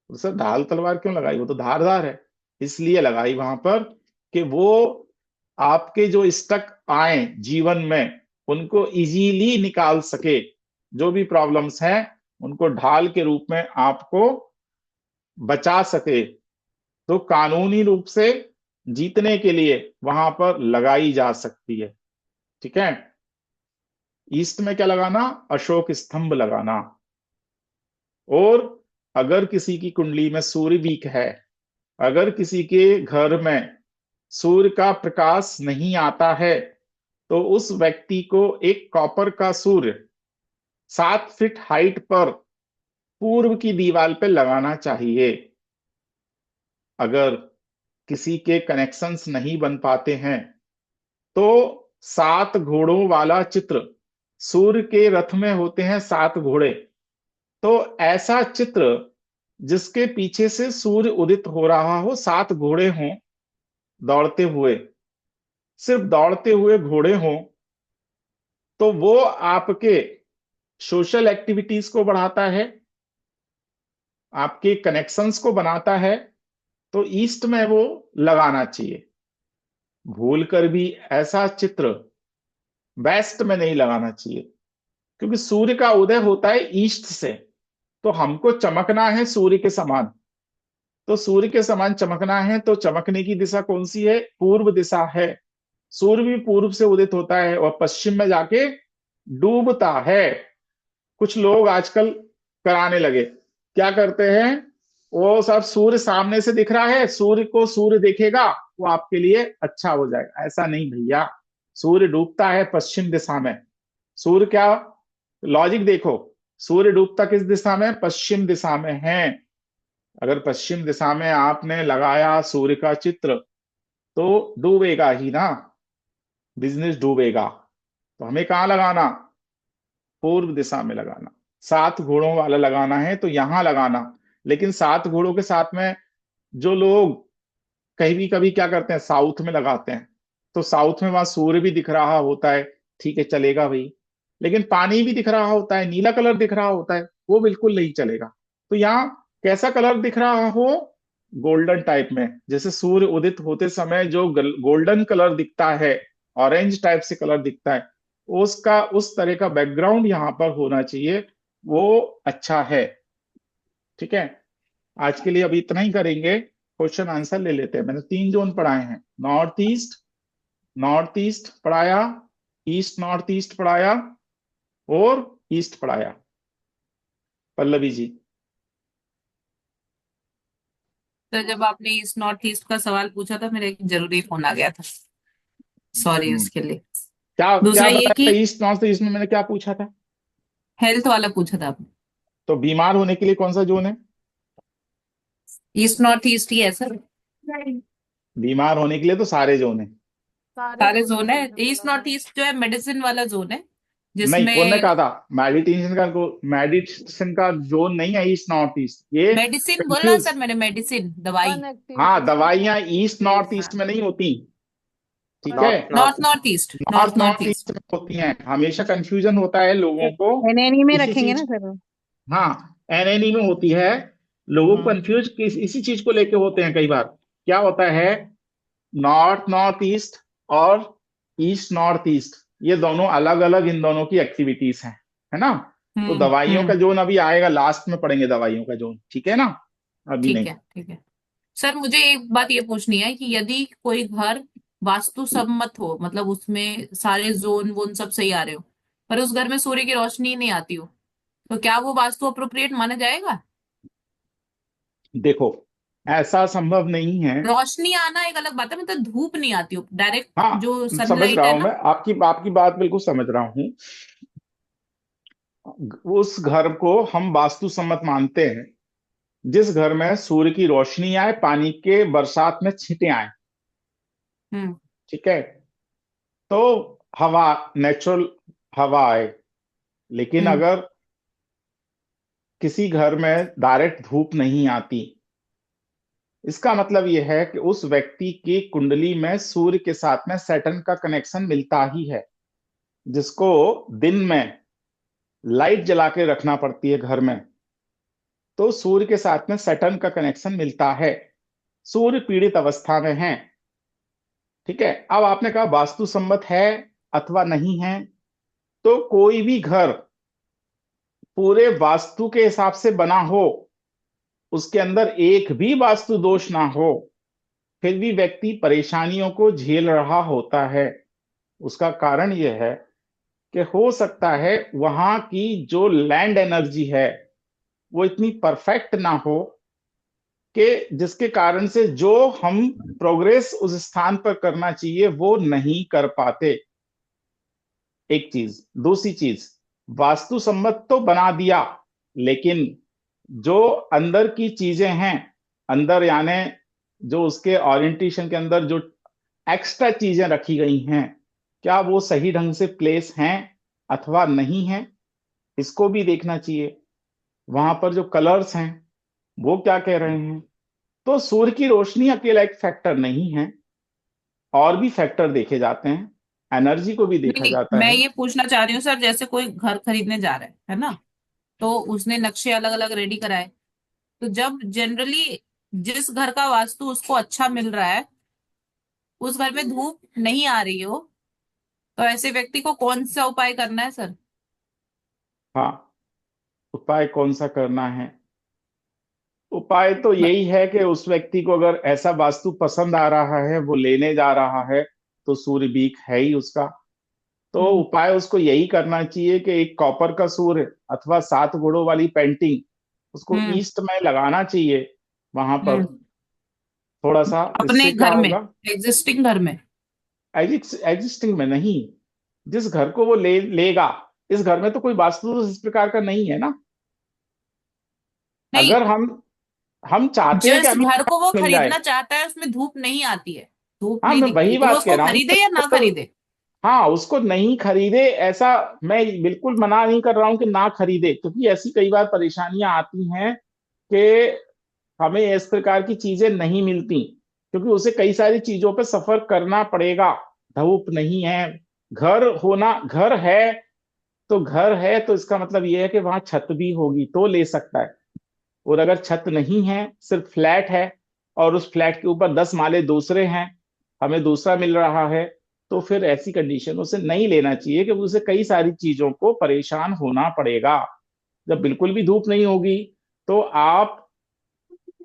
सर ढाल तलवार क्यों लगाई, वो तो धारदार है, इसलिए लगाई वहां पर कि वो आपके जो स्टक आए जीवन में उनको इजीली निकाल सके, जो भी प्रॉब्लम्स हैं उनको ढाल के रूप में आपको बचा सके। तो कानूनी रूप से जीतने के लिए वहां पर लगाई जा सकती है, ठीक है। ईस्ट में क्या लगाना, अशोक स्तंभ लगाना। और अगर किसी की कुंडली में सूर्य वीक है, अगर किसी के घर में सूर्य का प्रकाश नहीं आता है, तो उस व्यक्ति को एक कॉपर का सूर्य 7 फीट हाइट पर पूर्व की दीवार पे लगाना चाहिए। अगर किसी के कनेक्शंस नहीं बन पाते हैं तो 7 घोड़ों वाला चित्र, सूर्य के रथ में होते हैं 7 घोड़े, तो ऐसा चित्र जिसके पीछे से सूर्य उदित हो रहा हो, 7 घोड़े हों दौड़ते हुए, सिर्फ दौड़ते हुए घोड़े हों, तो वो आपके सोशल एक्टिविटीज को बढ़ाता है, आपके कनेक्शंस को बनाता है। तो ईस्ट में वो लगाना चाहिए। भूल कर भी ऐसा चित्र वेस्ट में नहीं लगाना चाहिए, क्योंकि सूर्य का उदय होता है ईस्ट से, तो हमको चमकना है सूर्य के समान। तो सूर्य के समान चमकना है तो चमकने की दिशा कौन सी है, पूर्व दिशा है। सूर्य भी पूर्व से उदित होता है और पश्चिम में जाके डूबता है। कुछ लोग आजकल कराने लगे, क्या करते हैं, वो सब सूर्य सामने से दिख रहा है, सूर्य को सूर्य देखेगा वो आपके लिए अच्छा हो जाएगा। ऐसा नहीं भैया, सूर्य डूबता है पश्चिम दिशा में। सूर्य क्या, लॉजिक देखो, सूर्य डूबता किस दिशा में, पश्चिम दिशा में है। अगर पश्चिम दिशा में आपने लगाया सूर्य का चित्र तो डूबेगा ही ना, बिजनेस डूबेगा। तो हमें कहाँ लगाना, पूर्व दिशा में लगाना। 7 घोड़ों वाला लगाना है तो यहां लगाना। लेकिन 7 घोड़ों के साथ में जो लोग कहीं भी कभी क्या करते हैं, साउथ में लगाते हैं, तो साउथ में वहां सूर्य भी दिख रहा होता है, ठीक है चलेगा भाई। लेकिन पानी भी दिख रहा होता है, नीला कलर दिख रहा होता है, वो बिल्कुल नहीं चलेगा। तो यहाँ कैसा कलर दिख रहा हो, गोल्डन टाइप में, जैसे सूर्य उदित होते समय जो गोल्डन कलर दिखता है, ऑरेंज टाइप से कलर दिखता है, उसका उस तरह का बैकग्राउंड यहाँ पर होना चाहिए, वो अच्छा है, ठीक है। आज के लिए अभी इतना ही करेंगे, क्वेश्चन आंसर ले लेते हैं। मैंने 3 जोन पढ़ाए हैं, नॉर्थ ईस्ट पढ़ाया, ईस्ट नॉर्थ ईस्ट पढ़ाया और ईस्ट पढ़ाया। पल्लवी जी, तो जब आपने ईस्ट नॉर्थ ईस्ट का सवाल पूछा था मेरा एक जरूरी फोन आ गया था, सॉरी उसके लिए। क्या दूसरा क्या ये बताया, कि ईस्ट नॉर्थ ईस्ट में मैंने क्या पूछा था, हेल्थ वाला पूछा था आपने। तो बीमार होने के लिए कौन सा जोन है, ईस्ट नॉर्थ ईस्ट ही है सर, बीमार होने के लिए तो सारे जोन है। सारे जोन है। ईस्ट नॉर्थ ईस्ट जो है मेडिसिन वाला जोन है, नहीं, कौन ने जिसमें कहा था मेडिटेशन का जोन नहीं है ईस्ट नॉर्थ ईस्ट, ये मेडिसिन बोला कंफ्यूज। सर मैंने, मेडिसिन दवाई। हाँ, अनएक्टिव दवाइयाँ ईस्ट नॉर्थ ईस्ट में नहीं होती, ठीक है, north north north north east, north north north north east. East में होती हैं। हमेशा कंफ्यूजन होता है लोगों को एनएनी में इसी रखेंगे चीज। ना सर वो। हाँ, एनएनी में होती है। लोगों को हाँ कंफ्यूज इसी चीज को लेके होते हैं कई बार। क्या होता है, नॉर्थ नॉर्थ ईस्ट और ईस्ट नॉर्थ ईस्ट, ये दोनों अलग अलग इन दोनों की एक्टिविटीज हैं, है ना। तो दवाइयों का हम्म। जोन अभी आएगा, लास्ट में पढ़ेंगे दवाइयों का जोन, ठीक है ना, अभी ठीक नहीं। है ठीक है। सर मुझे एक बात ये पूछनी है कि यदि कोई घर वास्तु सम्मत हो, मतलब उसमें सारे जोन वोन सब सही आ रहे हो, पर उस घर में सूर्य की रोशनी नहीं आती हो, तो क्या वो वास्तु अप्रोप्रिएट माना जाएगा? देखो, ऐसा संभव नहीं है। रोशनी आना एक अलग बात है, मतलब धूप नहीं आती हो डायरेक्ट, हाँ, जो समझ सनलाइट रहा है हूं मैं, ना। आपकी आपकी बात बिल्कुल समझ रहा हूँ। उस घर को हम वास्तु सम्मत मानते हैं जिस घर में सूर्य की रोशनी आए, पानी के बरसात में छींटे आए, हम्म ठीक है, तो हवा, नेचुरल हवा आए। लेकिन हम्म अगर किसी घर में डायरेक्ट धूप नहीं आती, इसका मतलब यह है कि उस व्यक्ति की कुंडली में सूर्य के साथ में सैटर्न का कनेक्शन मिलता ही है, जिसको दिन में लाइट जला के रखना पड़ती है घर में। तो सूर्य के साथ में सैटर्न का कनेक्शन मिलता है, सूर्य पीड़ित अवस्था में है, ठीक है। अब आपने कहा वास्तु सम्मत है अथवा नहीं है, तो कोई भी घर पूरे वास्तु के हिसाब से बना हो, उसके अंदर एक भी वास्तु दोष ना हो, फिर भी व्यक्ति परेशानियों को झेल रहा होता है। उसका कारण यह है कि हो सकता है वहां की जो लैंड एनर्जी है वो इतनी परफेक्ट ना हो कि जिसके कारण से जो हम प्रोग्रेस उस स्थान पर करना चाहिए वो नहीं कर पाते। एक चीज, दूसरी चीज, वास्तु सम्मत तो बना दिया, लेकिन जो अंदर की चीजें हैं, अंदर यानी जो उसके ओरिएंटेशन के अंदर जो एक्स्ट्रा चीजें रखी गई हैं, क्या वो सही ढंग से प्लेस हैं अथवा नहीं है, इसको भी देखना चाहिए। वहां पर जो कलर्स हैं वो क्या कह रहे हैं। तो सूर्य की रोशनी अकेला एक फैक्टर नहीं है, और भी फैक्टर देखे जाते हैं, एनर्जी को भी नहीं देखा नहीं, जाता मैं है। ये पूछना चाह रही हूँ सर, जैसे कोई घर खरीदने जा रहा है ना, तो उसने नक्शे अलग अलग रेडी कराए, तो जब जनरली जिस घर का वास्तु उसको अच्छा मिल रहा है, उस घर में धूप नहीं आ रही हो, तो ऐसे व्यक्ति को कौन सा उपाय करना है सर? हाँ, उपाय कौन सा करना है, उपाय तो यही है कि उस व्यक्ति को अगर ऐसा वास्तु पसंद आ रहा है, वो लेने जा रहा है, तो सूर्य बीक है ही उसका। तो हम्म उपाय उसको यही करना चाहिए कि एक कॉपर का सूर्य अथवा 7 घोड़ों वाली पेंटिंग उसको हम्म ईस्ट में लगाना चाहिए वहां पर। हम्म थोड़ा सा, अपने इससे क्या घर में, होगा, एग्जिस्टिंग घर में? एग्जिस्टिंग में नहीं, जिस घर को वो लेगा, इस घर में तो कोई वास्तु दोष इस प्रकार का नहीं है ना। नहीं, अगर हम चाहते हैं कि जिस हमें घर को वो मिल जाए। खरीदना चाहता है उसमें धूप नहीं आती है, धूप हाँ, नहीं मैं दिखती, वही तो वो बात कह उसको रहा हूँ खरीदे या ना कि खरीदे? हाँ, उसको नहीं खरीदे, ऐसा मैं बिल्कुल मना नहीं कर रहा हूं कि ना खरीदे, क्योंकि ऐसी कई बार परेशानियां आती हैं कि हमें इस प्रकार की चीजें नहीं मिलती, क्योंकि उसे कई सारी चीजों पे सफर करना पड़ेगा। धूप नहीं है, घर होना, घर है, तो घर है तो इसका मतलब यह है कि वहां छत भी होगी तो ले सकता है। और अगर छत नहीं है, सिर्फ फ्लैट है, और उस फ्लैट के ऊपर 10 माले दूसरे हैं, हमें दूसरा मिल रहा है, तो फिर ऐसी कंडीशन से नहीं लेना चाहिए, क्योंकि उसे कई सारी चीजों को परेशान होना पड़ेगा। जब बिल्कुल भी धूप नहीं होगी, तो आप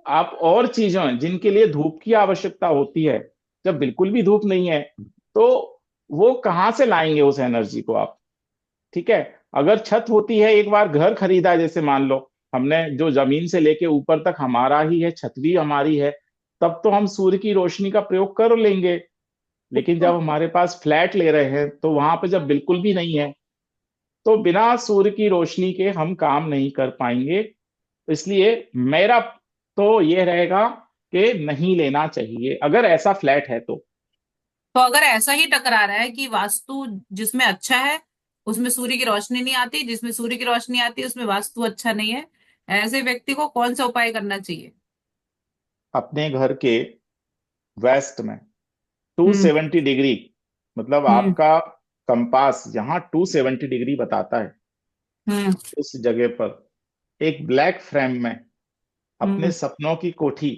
और चीजें जिनके लिए धूप की आवश्यकता होती है, जब बिल्कुल भी धूप नहीं है, तो वो कहाँ से लाएंगे उस एनर्जी को आप, ठीक है। अगर छत होती है, एक बार घर खरीदा है, जैसे मान लो हमने जो जमीन से लेके ऊपर तक हमारा ही है, छत भी हमारी है, तब तो हम सूर्य की रोशनी का प्रयोग कर लेंगे। लेकिन जब हमारे पास फ्लैट ले रहे हैं, तो वहां पे जब बिल्कुल भी नहीं है, तो बिना सूर्य की रोशनी के हम काम नहीं कर पाएंगे। इसलिए मेरा तो ये रहेगा कि नहीं लेना चाहिए अगर ऐसा फ्लैट है तो। तो अगर ऐसा ही टकरा रहा है कि वास्तु जिसमें अच्छा है उसमें सूर्य की रोशनी नहीं आती, जिसमें सूर्य की रोशनी आती है उसमें वास्तु अच्छा नहीं है। ऐसे व्यक्ति को कौन सा उपाय करना चाहिए? अपने घर के वेस्ट में हम्म 270 डिग्री, मतलब हम्म आपका कंपास जहां 270 डिग्री बताता है, हम्म उस जगह पर एक ब्लैक फ्रेम में अपने हम्म सपनों की कोठी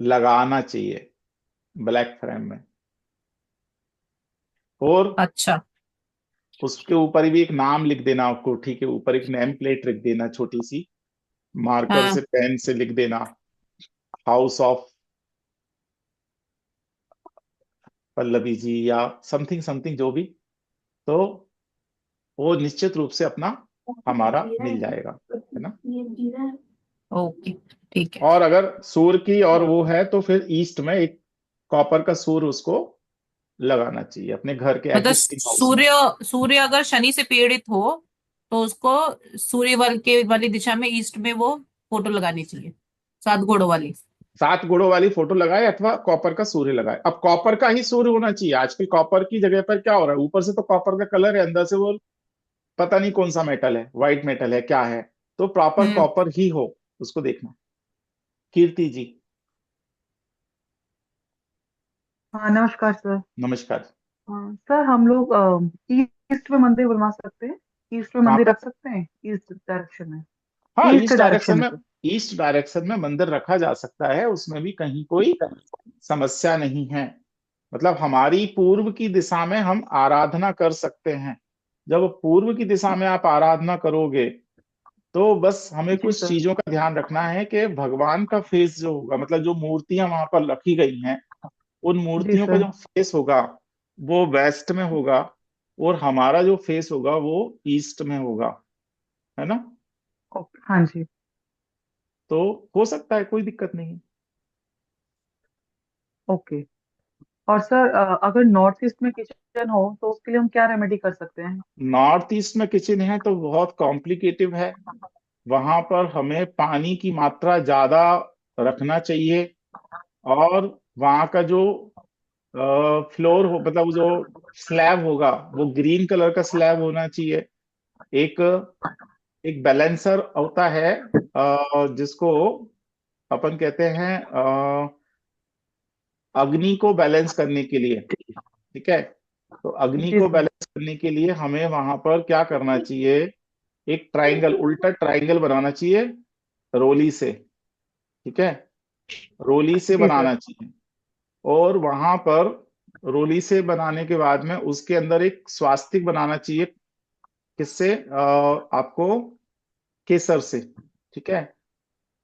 लगाना चाहिए, ब्लैक फ्रेम में। और अच्छा। उसके ऊपर भी एक नाम लिख देना, कोठी के ऊपर एक नेम प्लेट रख देना, छोटी सी मार्कर हाँ। से पेन से लिख देना, हाउस ऑफ पल्लवी जी या समथिंग समथिंग जो भी। तो वो निश्चित रूप से अपना हमारा मिल जाएगा, है ना। ओके, ठीक है। और अगर सूर्य की और वो है तो फिर ईस्ट में एक कॉपर का सूर्य उसको लगाना चाहिए अपने घर के मतलब एग्जिस्टिंग हाउस में। सूर्य सूर्य अगर शनि से पीड़ित हो तो उसको सूर्य बल के वाली दिशा में ईस्ट में वो फोटो लगानी चाहिए, 7 घोड़ों वाली। 7 गुणों वाली फोटो लगाए अथवा कॉपर का सूर्य लगाए। अब कॉपर का ही सूर्य होना चाहिए, आजकल कॉपर की जगह पर क्या हो रहा है, ऊपर से तो कॉपर का कलर है, अंदर से वो पता नहीं कौन सा मेटल है, व्हाइट मेटल है क्या है। तो प्रॉपर हम्म कॉपर ही हो, उसको देखना। कीर्ति जी, हाँ नमस्कार सर। नमस्कार। हाँ सर, हम लोग ईस्ट में मंदिर बनवा सकते हैं? ईस्ट में कहाँ मंदिर पर? रख सकते हैं ईस्ट डायरेक्शन में? हाँ, ईस्ट डायरेक्शन में सर। ईस्ट डायरेक्शन में मंदिर रखा जा सकता है, उसमें भी कहीं कोई समस्या नहीं है। मतलब हमारी पूर्व की दिशा में हम आराधना कर सकते हैं। जब पूर्व की दिशा में आप आराधना करोगे तो बस हमें जी कुछ सर। चीजों का ध्यान रखना है कि भगवान का फेस जो होगा, मतलब जो मूर्तियां वहां पर रखी गई हैं, उन जी मूर्तियों का सर। जो फेस होगा वो वेस्ट में होगा, और हमारा जो फेस होगा वो ईस्ट में होगा, है ना। ओके, हाँ जी। तो हो सकता है, कोई दिक्कत नहीं। ओके। और सर अगर नॉर्थ ईस्ट में किचन हो तो उसके लिए हम क्या रेमेडी कर सकते हैं? नॉर्थ ईस्ट में किचन है तो बहुत कॉम्प्लिकेटिव है। वहां पर हमें पानी की मात्रा ज्यादा रखना चाहिए, और वहां का जो फ्लोर हो, मतलब जो स्लैब होगा वो ग्रीन कलर का स्लैब होना चाहिए। एक एक बैलेंसर होता है जिसको अपन कहते हैं अग्नि को बैलेंस करने के लिए, ठीक है। तो अग्नि जी को सर। बैलेंस करने के लिए हमें वहां पर क्या करना चाहिए, एक ट्रायंगल, उल्टा ट्रायंगल बनाना चाहिए रोली से, ठीक है। रोली से जी सर। बनाना चाहिए, और वहां पर रोली से बनाने के बाद में उसके अंदर एक स्वास्तिक बनाना चाहिए। किससे? आपको केसर से, ठीक है।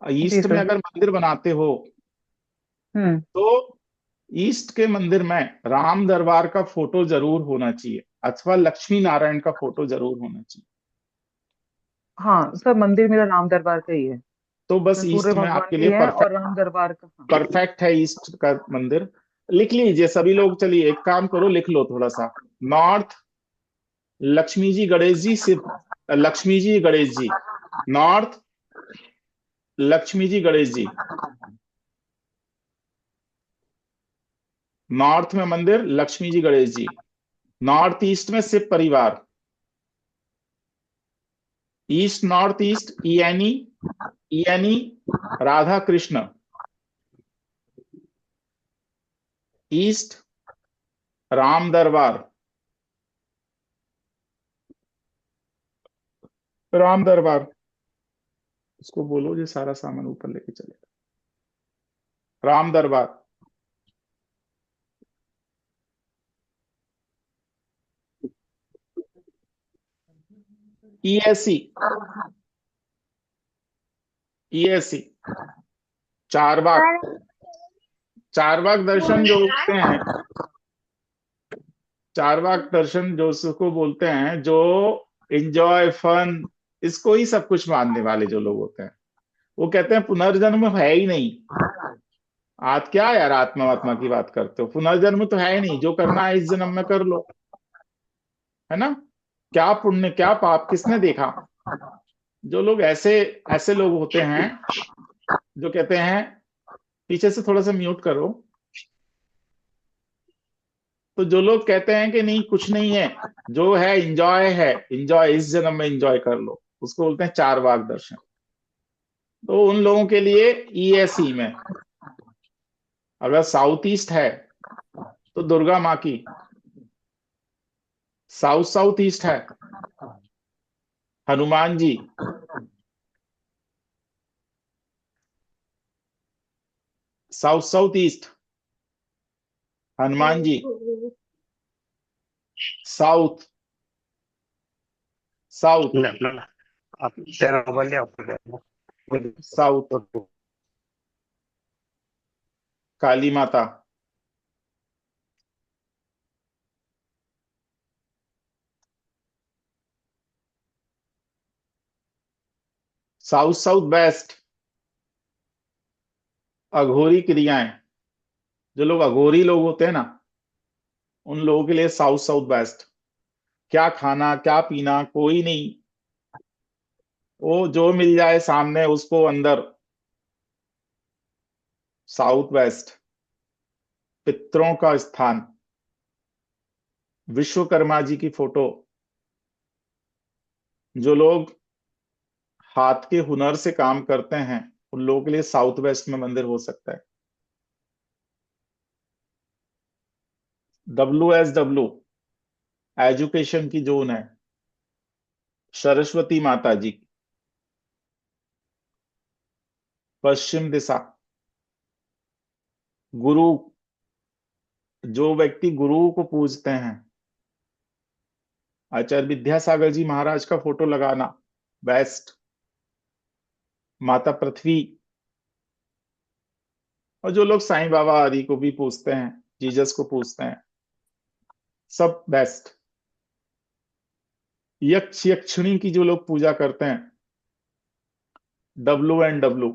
जी ईस्ट में सर। अगर मंदिर बनाते हो हम्म। तो ईस्ट के मंदिर में राम दरबार का फोटो जरूर होना चाहिए, अथवा लक्ष्मी नारायण का फोटो जरूर होना चाहिए। हाँ सर, मंदिर मेरा राम दरबार का ही है। तो बस मैं सूर्य ईस्ट में भगवान आपके का लिए ही है और परफेक्ट, राम दरबार का, हाँ। परफेक्ट है ईस्ट का मंदिर। लिख लीजिए सभी लोग, चलिए एक काम करो, लिख लो थोड़ा सा। नॉर्थ लक्ष्मी जी गणेश जी, सिर्फ लक्ष्मी जी गणेश जी, नॉर्थ लक्ष्मी जी गणेश जी, नॉर्थ में मंदिर लक्ष्मी जी गणेश जी। नॉर्थ ईस्ट में शिव परिवार, east north east ENE, ENE Radha Krishna, east Ram दरबार, राम दरबार। उसको बोलो ये सारा सामान ऊपर लेके चलेगा, राम दरबार। ईएससी, ईएससी चारबाग, चारबाग दर्शन जो बोलते हैं, चारबाग दर्शन जो उसको बोलते हैं, जो एंजॉय फन, इसको ही सब कुछ मानने वाले जो लोग होते हैं, वो कहते हैं पुनर्जन्म है ही नहीं। आज क्या यार आत्मा आत्मा की बात करते हो, पुनर्जन्म तो है ही नहीं, जो करना है इस जन्म में कर लो, है ना। क्या पुण्य क्या पाप किसने देखा। जो लोग ऐसे ऐसे लोग होते हैं जो कहते हैं, पीछे से थोड़ा सा म्यूट करो। तो जो लोग कहते हैं कि नहीं कुछ नहीं है, जो है, एंजॉय इस जन्म में एंजॉय कर लो, उसको बोलते हैं चार बाग दर्शन। तो उन लोगों के लिए ईएसई में, अगर साउथ ईस्ट है तो दुर्गा माँ की, साउथ ईस्ट है Hanuman ji, south east Hanuman ji, south south south काली माता, साउथ वेस्ट अघोरी क्रियाएं, जो लोग अघोरी लोग होते हैं ना, उन लोगों के लिए साउथ वेस्ट, क्या खाना क्या पीना कोई नहीं, वो जो मिल जाए सामने उसको अंदर। साउथ वेस्ट पितरों का स्थान, विश्वकर्मा जी की फोटो, जो लोग हाथ के हुनर से काम करते हैं उन लोगों के लिए साउथ वेस्ट में मंदिर हो सकता है। WSW एजुकेशन की जोन है, सरस्वती माता जी, पश्चिम दिशा गुरु, जो व्यक्ति गुरु को पूजते हैं, आचार्य विद्यासागर जी महाराज का फोटो लगाना वेस्ट, माता पृथ्वी, और जो लोग साईं बाबा आदि को भी पूजते हैं, जीसस को पूजते हैं, सब बेस्ट। यक्ष यक्षिणी की जो लोग पूजा करते हैं, WNW,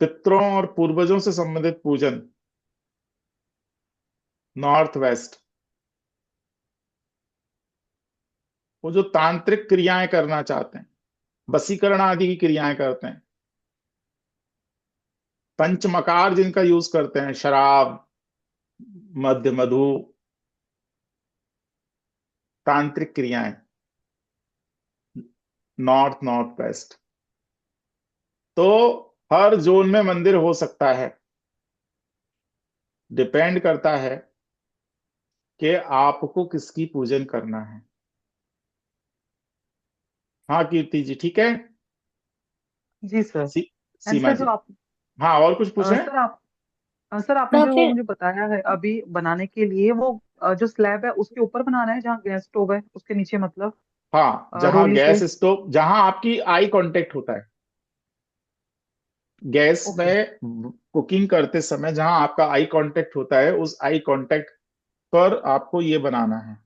पितरों और पूर्वजों से संबंधित पूजन, नॉर्थ वेस्ट, वो जो तांत्रिक क्रियाएं करना चाहते हैं, वशीकरण आदि की क्रियाएं करते हैं, पंचमकार जिनका यूज करते हैं, शराब मद्य मधु, तांत्रिक क्रियाएं, नॉर्थ वेस्ट। तो हर जोन में मंदिर हो सकता है, डिपेंड करता है कि आपको किसकी पूजन करना है। हाँ कीर्ति जी, ठीक है। जी सर। सी, एंड सीमा सर जी, जो आप हाँ और कुछ पूछे? सर आपने तो जो वो फिर मुझे बताया है अभी बनाने के लिए, वो जो स्लैब है उसके ऊपर बनाना है जहाँ गैस स्टोव है उसके नीचे, मतलब हाँ, जहां रोली पे। गैस स्टोव, जहां आपकी आई कांटेक्ट होता है गैस ओके। में कुकिंग करते समय, जहां आपका आई कांटेक्ट होता है, उस आई कांटेक्ट पर आपको ये बनाना है।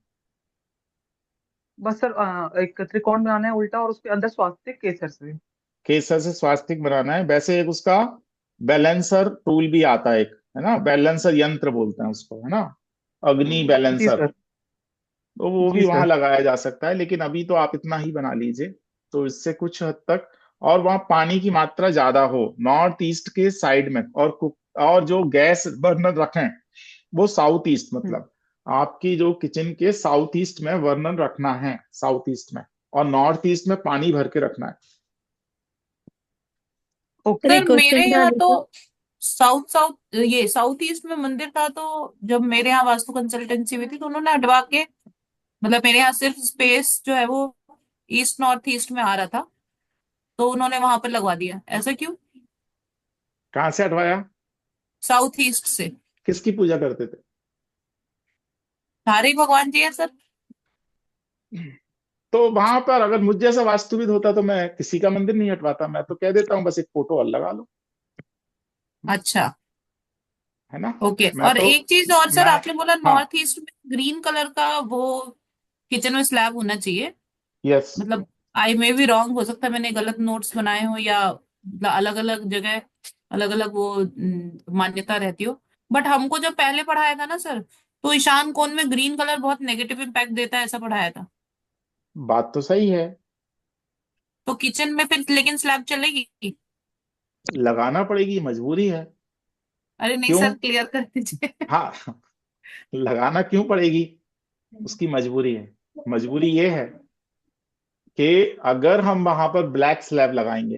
बस सर एक त्रिकोण बनाना है उल्टा, और उसके अंदर स्वास्तिक केसर से। केसर से स्वास्तिक बनाना है। वैसे एक उसका बैलेंसर टूल भी आता है, एक है ना, बैलेंसर यंत्र बोलते हैं उसको, है ना, अग्नि जी बैलेंसर, सर। तो वो जी भी वहां सर। लगाया जा सकता है। लेकिन अभी तो आप इतना ही बना लीजिए, तो इससे कुछ हद तक, और वहां पानी की मात्रा ज्यादा हो नॉर्थ ईस्ट के साइड में, और और जो गैस बर्नर रखें वो साउथ ईस्ट, हम्म। मतलब आपकी जो किचन के साउथ ईस्ट में बर्नर रखना है, साउथ ईस्ट में, और नॉर्थ ईस्ट में पानी भर के रखना है। ओके। सर क्वेश्चन मेरे था यहाँ तो देखो। साउथ ईस्ट में मंदिर था, तो जब मेरे यहाँ वास्तु कंसल्टेंसी हुई थी तो उन्होंने हटवा के, मतलब मेरे यहाँ सिर्फ स्पेस जो है वो ईस्ट नॉर्थ ईस्ट में आ रहा था, तो उन्होंने वहां पर लगवा दिया। ऐसा क्यों? कहाँ से हटवाया? साउथ ईस्ट से। किसकी पूजा करते थे? सारे ही भगवान जी है सर। तो वहां पर अगर मुझ जैसा वास्तुविद होता तो मैं किसी का मंदिर नहीं हटवाता, मैं तो कह देता हूँ बस एक फोटो और लगा लो, अच्छा। है ना। ओके। मैं और तो एक चीज और सर, मैं आपने बोला हाँ, नॉर्थ ईस्ट में ग्रीन कलर का वो किचन में स्लैब होना चाहिए। यस, मतलब आई मे बी रॉन्ग, हो सकता है मैंने गलत नोट्स बनाए हो, या अलग अलग जगह अलग अलग वो मान्यता रहती हो। बट हमको जब पहले पढ़ाया था ना सर, तो ईशान कोण में ग्रीन कलर बहुत नेगेटिव इम्पैक्ट देता है, ऐसा पढ़ाया था। बात तो सही है, तो किचन में फिर लेकिन स्लैब चलेगी? लगाना पड़ेगी, मजबूरी है। अरे नहीं क्यों? सर, क्लियर कर दीजिए। हाँ, लगाना क्यों पड़ेगी? उसकी मजबूरी है। मजबूरी ये है कि अगर हम वहां पर ब्लैक स्लैब लगाएंगे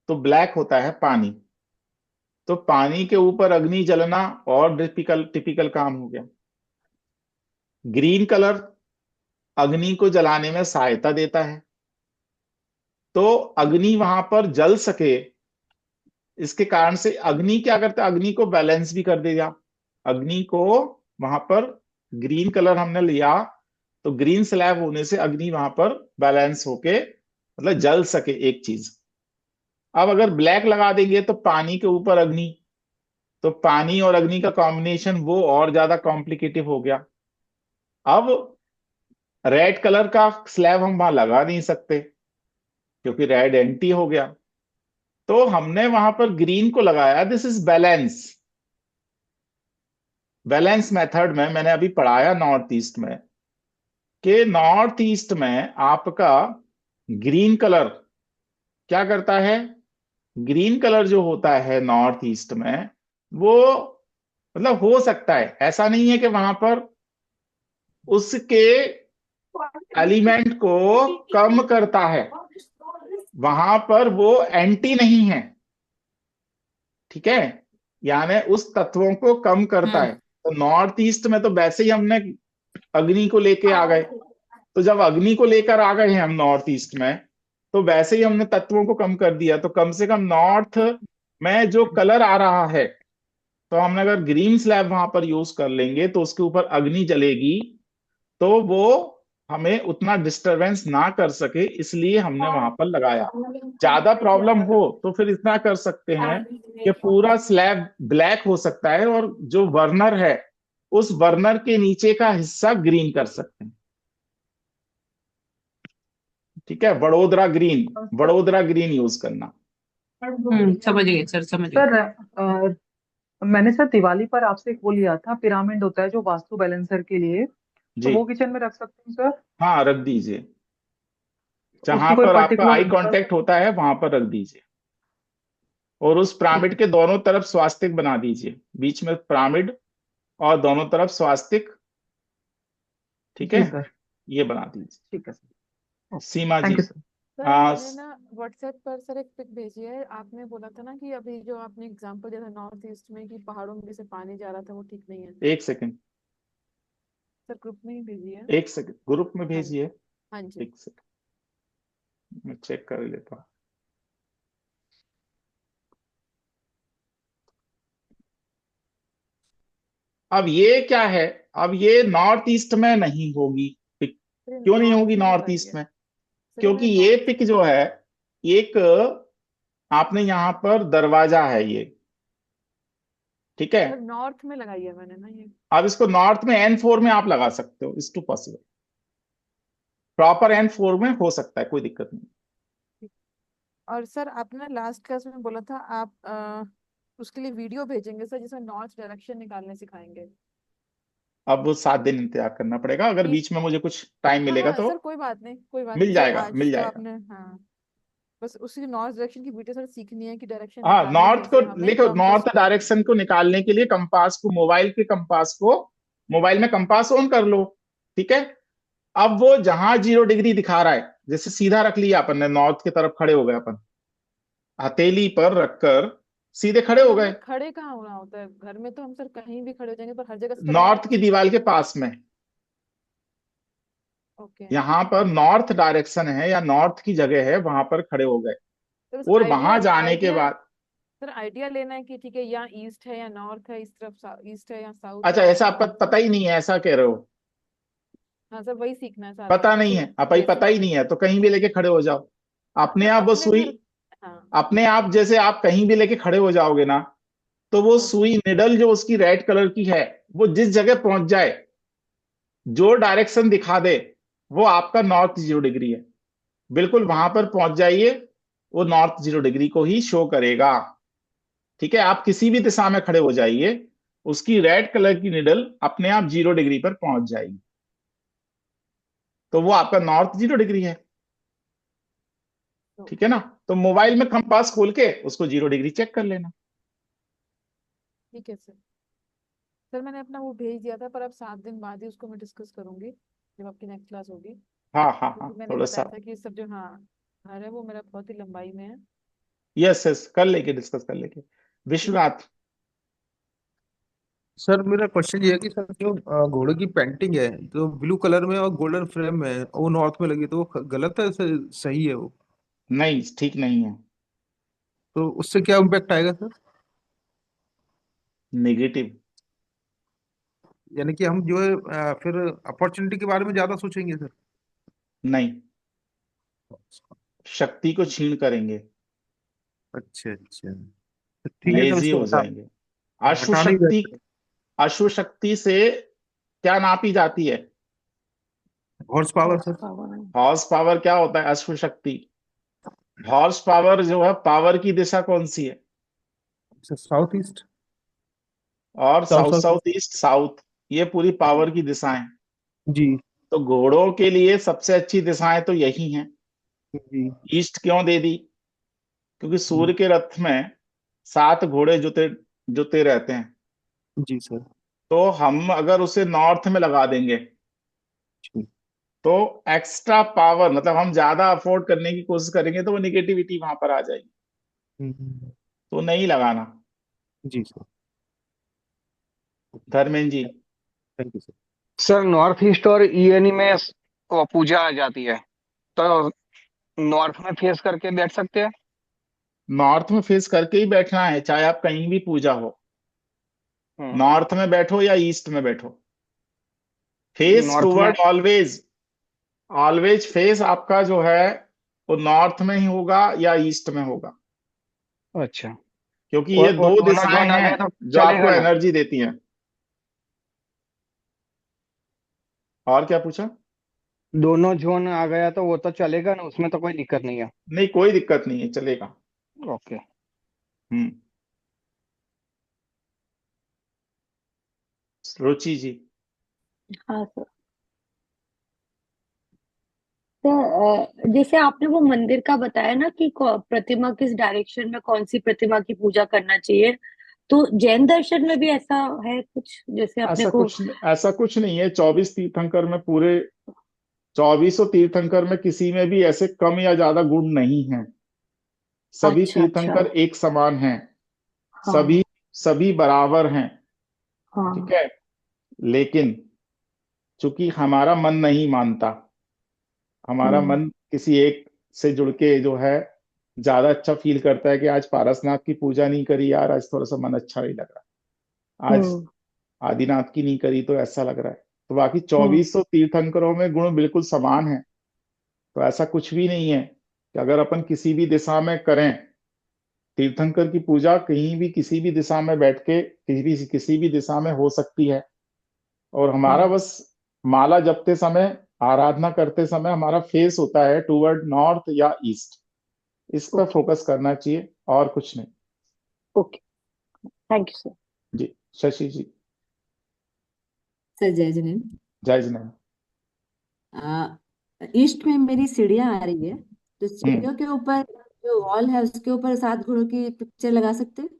तो ब्लैक होता है पानी, तो पानी के ऊपर अग्नि जलना और टिपिकल टिपिकल काम हो गया। ग्रीन कलर अग्नि को जलाने में सहायता देता है, तो अग्नि वहां पर जल सके, इसके कारण से अग्नि क्या करता है, अग्नि को बैलेंस भी कर देगा। अग्नि को वहां पर ग्रीन कलर हमने लिया, तो ग्रीन स्लैब होने से अग्नि वहां पर बैलेंस होके मतलब जल सके एक चीज। अब अगर ब्लैक लगा देंगे तो पानी के ऊपर अग्नि, तो पानी और अग्नि का कॉम्बिनेशन वो और ज्यादा कॉम्प्लिकेटिव हो गया। अब रेड कलर का स्लैब हम वहां लगा नहीं सकते क्योंकि रेड एंटी हो गया, तो हमने वहां पर ग्रीन को लगाया। This is balance. Balance method में मैंने अभी पढ़ाया नॉर्थ ईस्ट में कि नॉर्थ ईस्ट में आपका ग्रीन कलर क्या करता है। ग्रीन कलर जो होता है नॉर्थ ईस्ट में, वो मतलब हो सकता है, ऐसा नहीं है कि वहां पर उसके एलिमेंट को कम करता है, वहां पर वो एंटी नहीं है, ठीक है, यानी उस तत्वों को कम करता है। तो नॉर्थ ईस्ट में तो वैसे ही हमने अग्नि को लेके आ गए, तो जब अग्नि को लेकर आ गए हैं हम नॉर्थ ईस्ट में, तो वैसे ही हमने तत्वों को कम कर दिया। तो कम से कम नॉर्थ में जो कलर आ रहा है, तो हमने अगर ग्रीन स्लैब वहां पर यूज कर लेंगे तो उसके ऊपर अग्नि जलेगी, तो वो हमें उतना डिस्टरबेंस ना कर सके, इसलिए हमने वहां पर लगाया। ज्यादा प्रॉब्लम हो तो फिर इतना कर सकते हैं कि पूरा स्लैब ब्लैक हो सकता है और जो बर्नर है उस बर्नर के नीचे का हिस्सा ग्रीन कर सकते हैं। ठीक है, वडोदरा ग्रीन यूज करना। समझ गए सर, समझ गए। सर मैंने सर दिवाली पर आपसे एक वो लिया था, पिरामिड होता है जो वास्तु बैलेंसर के लिए, तो जी वो किचन में रख सकते हैं सर? हाँ, रख दीजिए। जहां उसकी कोई पर आपका आई पर्टिकुलर कांटेक्ट होता है वहां पर रख दीजिए, और उस पिरामिड के दोनों तरफ स्वास्तिक बना दीजिए, बीच में पिरामिड और दोनों तरफ स्वास्तिक। ठीक जी है, सर, ये बना दीजिए। ठीक है sir. Seema ji. Thank you sir. Sir हाँ मैंने ना व्हाट्सएप पर सर एक पिक भेजी है। आपने बोला था ना कि अभी जो आपने एग्जांपल दिया था नॉर्थ ईस्ट में कि पहाड़ों में से पानी जा रहा था, वो ठीक नहीं है। एक सेकंड, सर ग्रुप में ही भेजी है। एक सेकंड, ग्रुप में हाँ जी, भेजिए। हाँ जी। एक सेकंड, मैं चेक कर लेता हूँ। अब ये क्या है, अब ये नॉर्थ ईस्ट में नहीं होगी पिक। सर क्यों नहीं होगी नॉर्थ में नॉर्थ लगाई ईस्ट है। में? सर क्योंकि मैंने ये नॉर्थ, पिक जो है, एक आपने यहां पर दरवाजा है ये, ठीक है। सर नॉर्थ में लगाई है मैंने ना ये। अब इसको नॉर्थ में N4 में आप लगा सकते हो, is to possible. Proper N4 में हो सकता है, कोई दिक्कत नहीं। और सर आपने लास्ट क्लास में बोला था आप उसके लिए वीडियो भेजेंगे सर, जिसमें नॉर्थ डायरेक्शन निकालने सिखाएंगे। अब वो 7 दिन इंतजार करना पड़ेगा, अगर ठीक। बीच में मुझे कुछ टाइम हाँ मिलेगा हाँ तो सर, कोई बात नहीं, कोई बात मिल नहीं सर। जाएगा, मिल आज तो जाएगा। आपने, हाँ, बस उसी नॉर्थ डायरेक्शन की वीडियो सर सीखनी है कि डायरेक्शन हाँ, निकालनी नॉर्थ को कैसे है हमें देखो, कंपास नॉर्थ पे। डायरेक्शन को निकालने के लिए कंपास को, मोबाइल के कंपास को, मोबाइल में कंपास ऑन कर लो, ठीक है। अब वो जहां 0 डिग्री दिखा रहा है, जैसे सीधा रख लिया अपन ने, नॉर्थ की तरफ खड़े हो गए अपन, हथेली पर रखकर सीधे खड़े सर हो हमें गए, खड़े कहाँ होना होता है? घर में तो हम सर कहीं भी खड़े हो जाएंगे, पर हर जगह से तो नॉर्थ नॉर्थ। की दीवार के पास में। ओके। यहां पर नॉर्थ डायरेक्शन है या नॉर्थ की जगह है, वहां पर खड़े हो गए, सर बस और आइडिया, वहां जाने के आइडिया, बाद। सर आइडिया लेना है कि ठीक है यहाँ ईस्ट है या नॉर्थ है, इस तरफ ईस्ट है या साउथ अच्छा, है, ऐसा आपका नॉर्थ। पता ही नहीं है, ऐसा कह रहे हो? हाँ सर, वही सीखना है सारा, पता नहीं जैसे है, आप ही पता बेसिक। ही नहीं है तो कहीं भी लेके खड़े हो जाओ, अपने सर आप वो अपने सुई, घर, हाँ। अपने आप जैसे आप कहीं भी लेके खड़े हो जाओगे ना, तो वो ओके। सुई निडल जो उसकी रेड कलर की है, वो जिस जगह पहुंच जाए, जो डायरेक्शन दिखा दे, वो आपका नॉर्थ 0 डिग्री है। बिल्कुल वहां पर पहुंच जाइए, वो नॉर्थ 0 डिग्री को ही शो करेगा। ठीक है, आप किसी भी दिशा में खड़े हो जाइए, उसकी रेड कलर की निडल अपने आप 0 डिग्री पर पहुंच जाएगी, तो वो आपका नॉर्थ 0 डिग्री है। ठीक है ना? तो मोबाइल में कंपास खोल के उसको 0 डिग्री चेक कर लेना। ठीक है सर। सर मैंने अपना वो भेज दिया था, पर अब 7 दिन बाद ही उसको मैं डिस्कस करूंगी जब आपकी नेक्स्ट क्लास होगी, हाँ हाँ हाँ, क्योंकि मैंने थोड़ा बताया सा था कि सब जो हाँ घर है वो मेरा बहुत ही लंबाई में है। यस यस कर लेंगे, डिस्कस कर लेंगे। विश्वनाथ। सर मेरा क्वेश्चन ये है कि सर जो घोड़े की पेंटिंग है जो ब्लू कलर में और गोल्डन फ्रेम में है वो नॉर्थ में लगी, तो वो गलत है सही है वो? नहीं, ठीक नहीं है। तो उससे क्या इम्पैक्ट आएगा सर? नेगेटिव। यानी कि हम जो है फिर अपॉर्चुनिटी के बारे में ज्यादा सोचेंगे सर? नहीं, शक्ति को छीन करेंगे, अच्छा अच्छा, तो ठीक है सर, लेजी उसको हो जाएंगे। अश्व हटा नहीं शक्ति, सकते। अश्व शक्ति से क्या नापी जाती है? Horse power sir? Horse power क्या होता है अश्व शक्ति? हॉर्स पावर जो है, पावर की दिशा कौन सी है? South east. और south south south. South east south, ये पूरी पावर की दिशाएं। जी तो घोड़ों के लिए सबसे अच्छी दिशाएं तो यही हैं। जी ईस्ट क्यों दे दी? क्योंकि सूर्य के रथ में 7 घोड़े जुते जुते रहते हैं। जी सर। तो हम अगर उसे नॉर्थ में लगा देंगे जी। तो एक्स्ट्रा पावर, मतलब हम ज्यादा अफोर्ड करने की कोशिश करेंगे तो वो निगेटिविटी वहां पर आ जाएगी। हम्म, तो नहीं लगाना। जी sir. Dharmendra ji. Thank you sir. Sir north east और ईएनई में वो पूजा आ जाती है, तो नॉर्थ में फेस करके बैठ सकते हैं। नॉर्थ में फेस करके ही बैठना है, चाहे आप कहीं भी पूजा हो। हम्म। नॉर्थ में बैठो या ईस्ट में बैठो, फेस नॉर्थ में। Toward always. ऑलवेज फेस आपका जो है वो नॉर्थ में ही होगा या ईस्ट में होगा, अच्छा। क्योंकि ये और दो दोनों दिशाएं जोन आ हैं गए तो जो आपको चलेगा ना? एनर्जी देती हैं। और क्या पूछा? दोनों जोन आ गया तो वो तो चलेगा ना, उसमें तो कोई दिक्कत नहीं है। नहीं, कोई दिक्कत नहीं है, चलेगा। ओके। हम्म। रुचि जी। हाँ सर। तो जैसे आपने वो मंदिर का बताया ना कि प्रतिमा किस डायरेक्शन में कौन सी प्रतिमा की पूजा करना चाहिए, तो जैन दर्शन में भी ऐसा है कुछ जैसे अपने को? ऐसा कुछ नहीं है। 24 तीर्थंकर में, पूरे 2400 तीर्थंकर में किसी में भी ऐसे कम या ज्यादा गुण नहीं है। सभी अच्छा अच्छा। तीर्थंकर एक समान हैं, हाँ सभी सभी बराबर हैं। ठीक हाँ। है। लेकिन चूंकि हमारा मन नहीं मानता, हमारा हम्म मन किसी एक से जुड़ के जो है ज्यादा अच्छा फील करता है कि आज पारसनाथ की पूजा नहीं करी यार, आज थोड़ा सा मन अच्छा नहीं लग रहा। आज हम्म आदिनाथ की नहीं करी तो ऐसा लग रहा है। तो बाकी हम्म 2400 तीर्थंकरों में गुण बिल्कुल समान है। तो ऐसा कुछ भी नहीं है कि अगर अपन किसी भी दिशा में करें, तीर्थंकर की पूजा कहीं भी किसी भी दिशा में बैठ के किसी भी दिशा में हो सकती है। और हमारा हम्म। बस माला जपते समय, आराधना करते समय हमारा फेस होता है टूवर्ड नॉर्थ या ईस्ट। इस पर ओके फोकस करना चाहिए और कुछ नहीं। ओके। Thank you sir. जी। शशि जी। सर जय जिनेन्द्र। जय जिनेन्द्र। ईस्ट में मेरी सीढ़ियां आ रही है, तो हम्म। सीढ़ियों के ऊपर जो वॉल है उसके ऊपर 7 घोड़ों की पिक्चर लगा सकते हैं?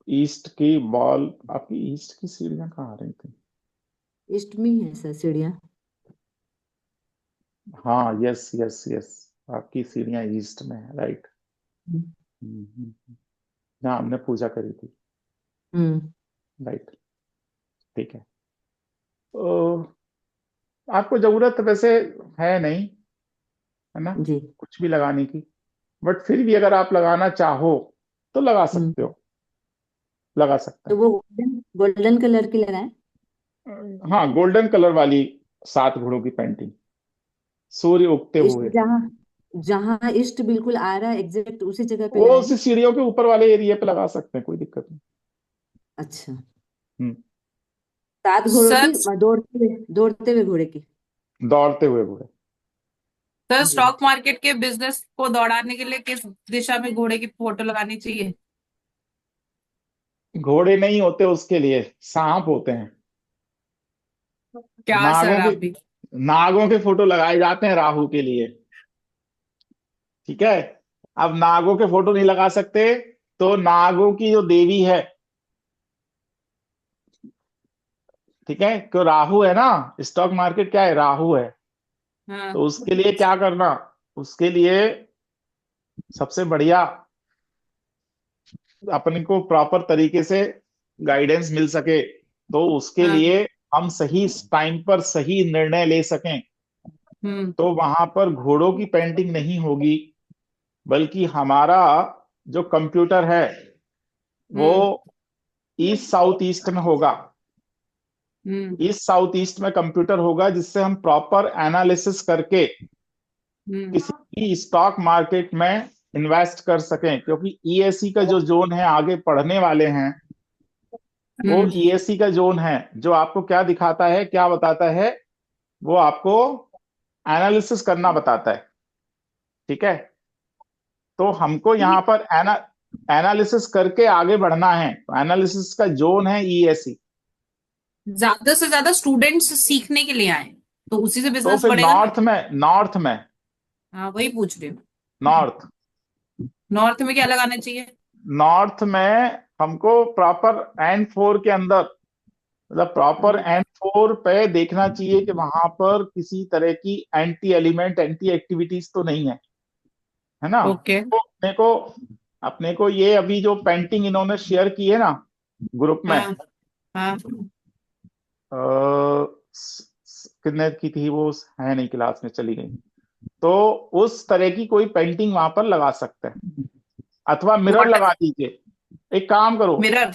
ईस्ट की बॉल, आपकी ईस्ट की सीढ़ियां कहाँ आ रही थी? ईस्ट में ही है सर सीढ़ियां। हाँ, यस यस यस, आपकी सीढ़ियां ईस्ट में है, राइट। हम्म जहाँ हमने पूजा करी थी, हम्म, राइट। ठीक है। तो आपको जरूरत वैसे है नहीं, है ना, जी। कुछ भी लगाने की। बट फिर भी अगर आप लगाना चाहो तो लगा हम्म, सकते हो, लगा सकते तो हैं। वो गोल्डन गोल्डन कलर की लगाएं? हाँ, गोल्डन कलर वाली 7 घोड़ों की पेंटिंग, सूर्य उगते ईस्ट हुए। जहाँ जहाँ ईस्ट बिल्कुल आ रहा है एग्जैक्ट उसी जगह पे वो लगाएं? उसी सीढ़ियों के ऊपर वाले एरिया पे लगा सकते हैं, कोई दिक्कत नहीं। अच्छा। हम्म। 7 घोड़ों सर की दौड़ते हुए घोड़े की। दौड़ते हुए घोड़े। सर जी। स्टॉक मार्केट के बिजनेस को दौड़ाने के लिए किस दिशा में घोड़े की फोटो लगानी चाहिए? घोड़े नहीं होते उसके लिए, सांप होते हैं। क्या सर नागों के आप भी। नागों के फोटो लगाए जाते हैं राहु के लिए। ठीक है। अब नागों के फोटो नहीं लगा सकते तो नागों की जो देवी है, ठीक है, क्यों राहु है ना, स्टॉक मार्केट क्या है, राहु है। हाँ। तो उसके लिए क्या करना, उसके लिए सबसे बढ़िया अपने को प्रॉपर तरीके से गाइडेंस मिल सके, तो उसके हाँ। लिए हम सही टाइम पर सही निर्णय ले सकें, तो वहां पर घोड़ों की पेंटिंग नहीं होगी, बल्कि हमारा जो कंप्यूटर है वो ईस्ट साउथ ईस्ट में होगा। ईस्ट साउथ ईस्ट में कंप्यूटर होगा, जिससे हम प्रॉपर एनालिसिस करके किसी भी स्टॉक मार्केट में इन्वेस्ट कर सकें, क्योंकि ईएससी का जो जोन है, आगे पढ़ने वाले हैं, वो ईएससी का जोन है, जो आपको क्या दिखाता है, क्या बताता है, वो आपको एनालिसिस करना बताता है। ठीक है, तो हमको यहाँ पर एनालिसिस करके आगे बढ़ना है, तो एनालिसिस का जोन है ईएससी। ज्यादा से ज्यादा स्टूडेंट्स सीखने के लिए आए तो उसी से तो बिजनेस फिर बढ़ेगा ना। नॉर्थ में हाँ, वही पूछ रही हूँ। नॉर्थ नॉर्थ में क्या लगाना चाहिए? नॉर्थ में हमको प्रॉपर N4 के अंदर, मतलब प्रॉपर N4 पे देखना चाहिए कि वहां पर किसी तरह की एंटी एलिमेंट, एंटी एक्टिविटीज तो नहीं है ना। ओके। तो अपने को ये अभी जो पेंटिंग इन्होंने शेयर की है ना ग्रुप में, हाँ। हाँ। कितने की थी वो, है नहीं, क्लास में चली गई। तो उस तरह की कोई पेंटिंग वहां पर लगा सकते हैं, अथवा मिरर वाटर लगा दीजिए। एक काम करो, मिरर।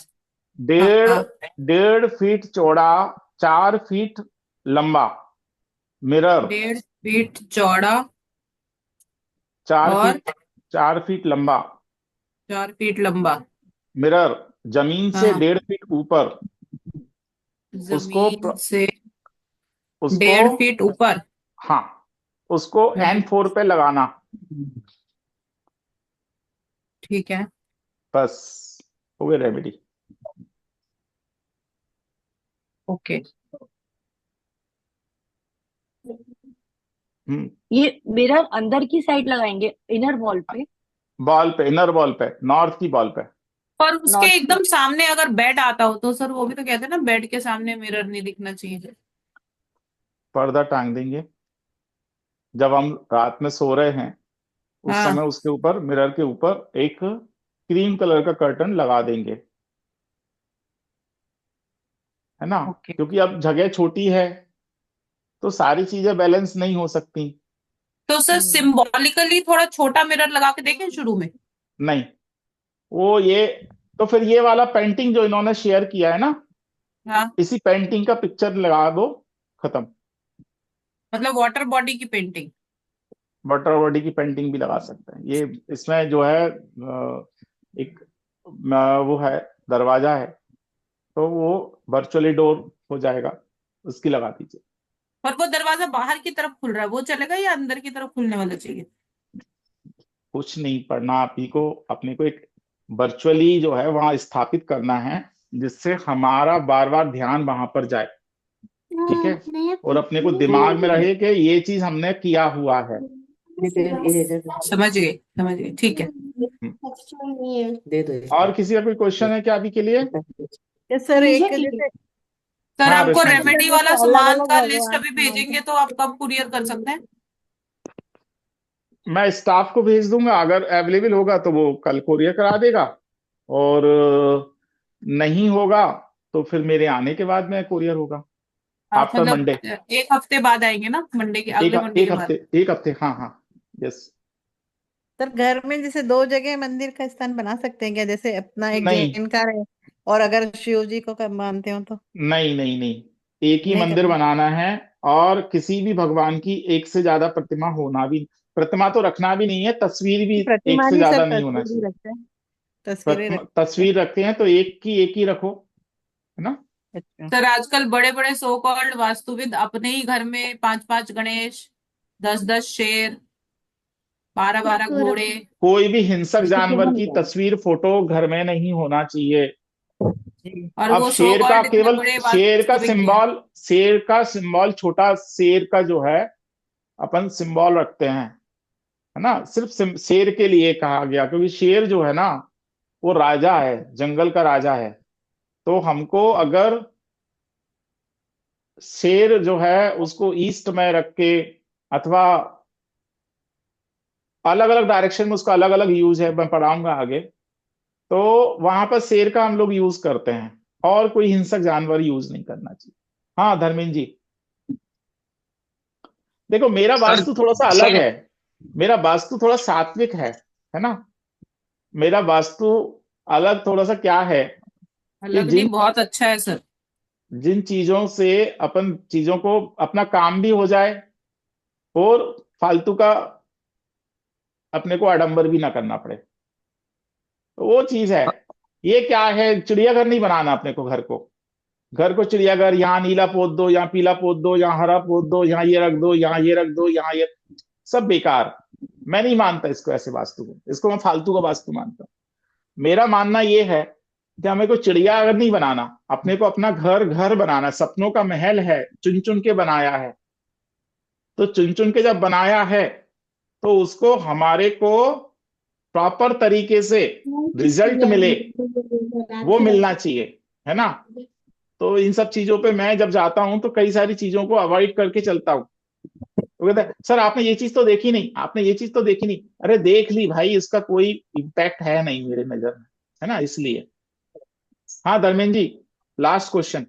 डेढ़ हाँ। 1.5 फीट चौड़ा, 4 फीट लंबा मिरर, 1.5 फीट चौड़ा चार और फीट 4 फीट लंबा 4 फीट लंबा। मिरर, जमीन से हाँ, 1.5 फीट ऊपर, उसको जमीन से उसको 1.5 फीट ऊपर। हाँ, उसको N4 पे लगाना। ठीक है। बस, हो गई रेमेडी। ओके। ये मिरर अंदर की साइड लगाएंगे, इनर वॉल पे? बॉल पे, इनर बॉल पे, नॉर्थ की बॉल पे। और उसके नॉर्थ की? एकदम सामने अगर बेड आता हो तो सर वो भी तो कहते हैं ना, बेड के सामने मिरर नहीं दिखना चाहिए। पर्दा टांग देंगे, जब हम रात में सो रहे हैं उस हाँ। समय उसके ऊपर, मिरर के ऊपर एक क्रीम कलर का कर्टन लगा देंगे, है ना। ओके। क्योंकि अब जगह छोटी है, तो सारी चीजें बैलेंस नहीं हो सकती। तो सर सिंबॉलिकली थोड़ा छोटा मिरर लगा के देखें शुरू में। नहीं, वो ये, तो फिर ये वाला पेंटिंग जो इन्होंने शेयर किया है ना, हाँ, इसी पेंटिंग का पिक्चर लगा दो, खत्म। मतलब वाटर बॉडी की पेंटिंग। वाटर बॉडी की पेंटिंग भी लगा सकते हैं। ये इसमें जो है एक वो है, दरवाजा है, तो वो वर्चुअली डोर हो जाएगा, उसकी लगा दीजिए। और वो दरवाजा बाहर की तरफ खुल रहा है, वो चलेगा या अंदर की तरफ खुलने वाला चाहिए? कुछ नहीं पढ़ना, आप ही को अपने को एक वर्चुअली जो है वहां स्थापित करना है, जिससे हमारा बार बार ध्यान वहां पर जाए। ठीक है, और अपने को दिमाग में रहे कि ये चीज हमने किया हुआ है। समझ गए, समझ गए, ठीक है। दे दो और किसी का कोई क्वेश्चन है क्या अभी के लिए? सर एक जैसे सर हाँ आपको रश्मि जी, रेमेडी वाला अलग सामान अलग का लिस्ट भगवान अभी के नाम भेजेंगे तो आप कब कुरियर कर सकते हैं? मैं स्टाफ को भेज दूंगा, अगर अवेलेबल होगा तो वो कल कोरियर करा देगा, और नहीं होगा तो फिर मेरे आने के बाद में कोरियर होगा, आप आफ्टर मतलब मंडे। 1 हफ्ते बाद आएंगे ना, मंडे के एक अगले मंडे एक के बाद? हफ्ते, एक हफ्ते, हाँ हाँ, यस। सर घर में जैसे दो जगह मंदिर का स्थान बना सकते हैं क्या, जैसे अपना एक नहीं जैन का है और अगर शिव जी को कब मानते हो तो? नहीं नहीं नहीं, एक ही नहीं मंदिर करना? बनाना है, और किसी भी भगवान की एक से ज्यादा प्रतिमा होना भी, प्रतिमा तो रखना भी नहीं है, तस्वीर भी एक प्रतिमा से नहीं सर, ज्यादा नहीं होना तस्वीर ही चाहिए। रखते हैं, तस्वीरें रखते हैं। तस्वीर रखते हैं तो एक ही रखो, है ना। अच्छा। सर आजकल बड़े बड़े सो कॉल्ड वास्तुविद अपने ही घर में 5-5 गणेश, 10-10 शेर, 12-12 घोड़े। कोई भी हिंसक जानवर की तस्वीर, फोटो घर में नहीं होना चाहिए। और अब वो सो शेर का कॉल्ड इतने केवल, बड़े वास्तुविद भी हैं। शेर का सिंबल, छोटा शेर का जो है अपन सिंबल रखते हैं, है ना, सिर्फ शेर के लिए कहा गया, क्योंकि शेर जो है ना, वो राजा है, जंगल का राजा है। तो हमको अगर शेर जो है उसको ईस्ट में रख के, अथवा अलग अलग डायरेक्शन में उसका अलग अलग यूज है, मैं पढ़ाऊंगा आगे, तो वहां पर शेर का हम लोग यूज करते हैं, और कोई हिंसक जानवर यूज नहीं करना चाहिए। हाँ धर्मेंद्र जी, देखो मेरा सर वास्तु थोड़ा सा अलग सर है। मेरा वास्तु थोड़ा सात्विक है ना। मेरा वास्तु अलग थोड़ा सा क्या है कि अलग नहीं, बहुत अच्छा है सर। जिन चीजों से अपन चीजों को अपना काम भी हो जाए, और फालतू का अपने को आडंबर भी ना करना पड़े, तो वो चीज है। ये क्या है, चिड़ियाघर नहीं बनाना अपने को। घर को चिड़ियाघर, यहाँ नीला पोत दो, यहाँ पीला पोत दो, यहाँ हरा पोत दो, यहाँ ये रख दो, यहाँ ये रख दो, यहाँ ये, सब बेकार। मैं नहीं मानता इसको, ऐसे वास्तु को, इसको मैं फालतू का वास्तु मानता हूँ। मेरा मानना ये है कि हमें को चिड़ियाघर नहीं बनाना, अपने को अपना घर घर बनाना। सपनों का महल है, चुन चुन के बनाया है। तो चुन चुन के जब बनाया है, तो उसको हमारे को प्रॉपर तरीके से रिजल्ट मिले, वो मिलना चाहिए, है ना। तो इन सब चीजों पे मैं जब जाता हूं तो कई सारी चीजों को अवॉइड करके चलता हूँ। वो कहता है सर आपने ये चीज तो देखी नहीं, आपने ये चीज तो देखी नहीं। अरे देख ली भाई, इसका कोई इम्पैक्ट है नहीं मेरे नजर में, है ना, इसलिए। हाँ Dharmendra ji, last question.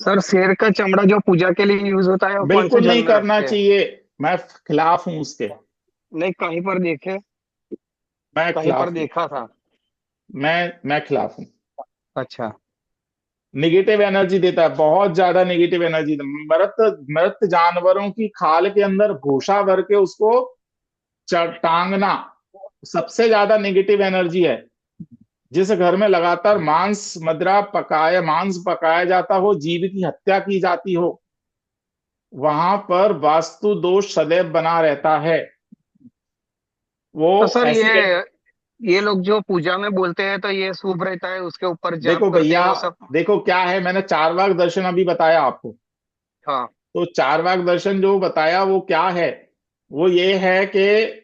Sir शेर का चमड़ा जो पूजा के लिए यूज होता है वो कौन से बिल्कुल नहीं जल में करना रखते हैं? चाहिए, मैं खिलाफ हूं उसके। नहीं, कहीं पर देखे, मैं कहीं पर खिलाफ हूं। देखा था। मैं खिलाफ हूं। अच्छा। निगेटिव एनर्जी देता है, बहुत ज्यादा निगेटिव एनर्जी। मृत मृत जानवरों की खाल के अंदर भूसा भर के उसको टांगना सबसे ज्यादा नेगेटिव एनर्जी है। जिस घर में लगातार मांस पकाया जाता हो, जीव की हत्या की जाती हो, वहां पर वास्तु दोष सदैव बना रहता है। वो तो सर ऐसी, ये लोग जो पूजा में बोलते हैं तो ये शुभ रहता है, उसके ऊपर जाप देखो करते हैं भैया, वो सब। देखो क्या है, मैंने चारवाक दर्शन अभी बताया आपको। हाँ। तो चारवाक दर्शन जो बताया वो क्या है, वो ये है कि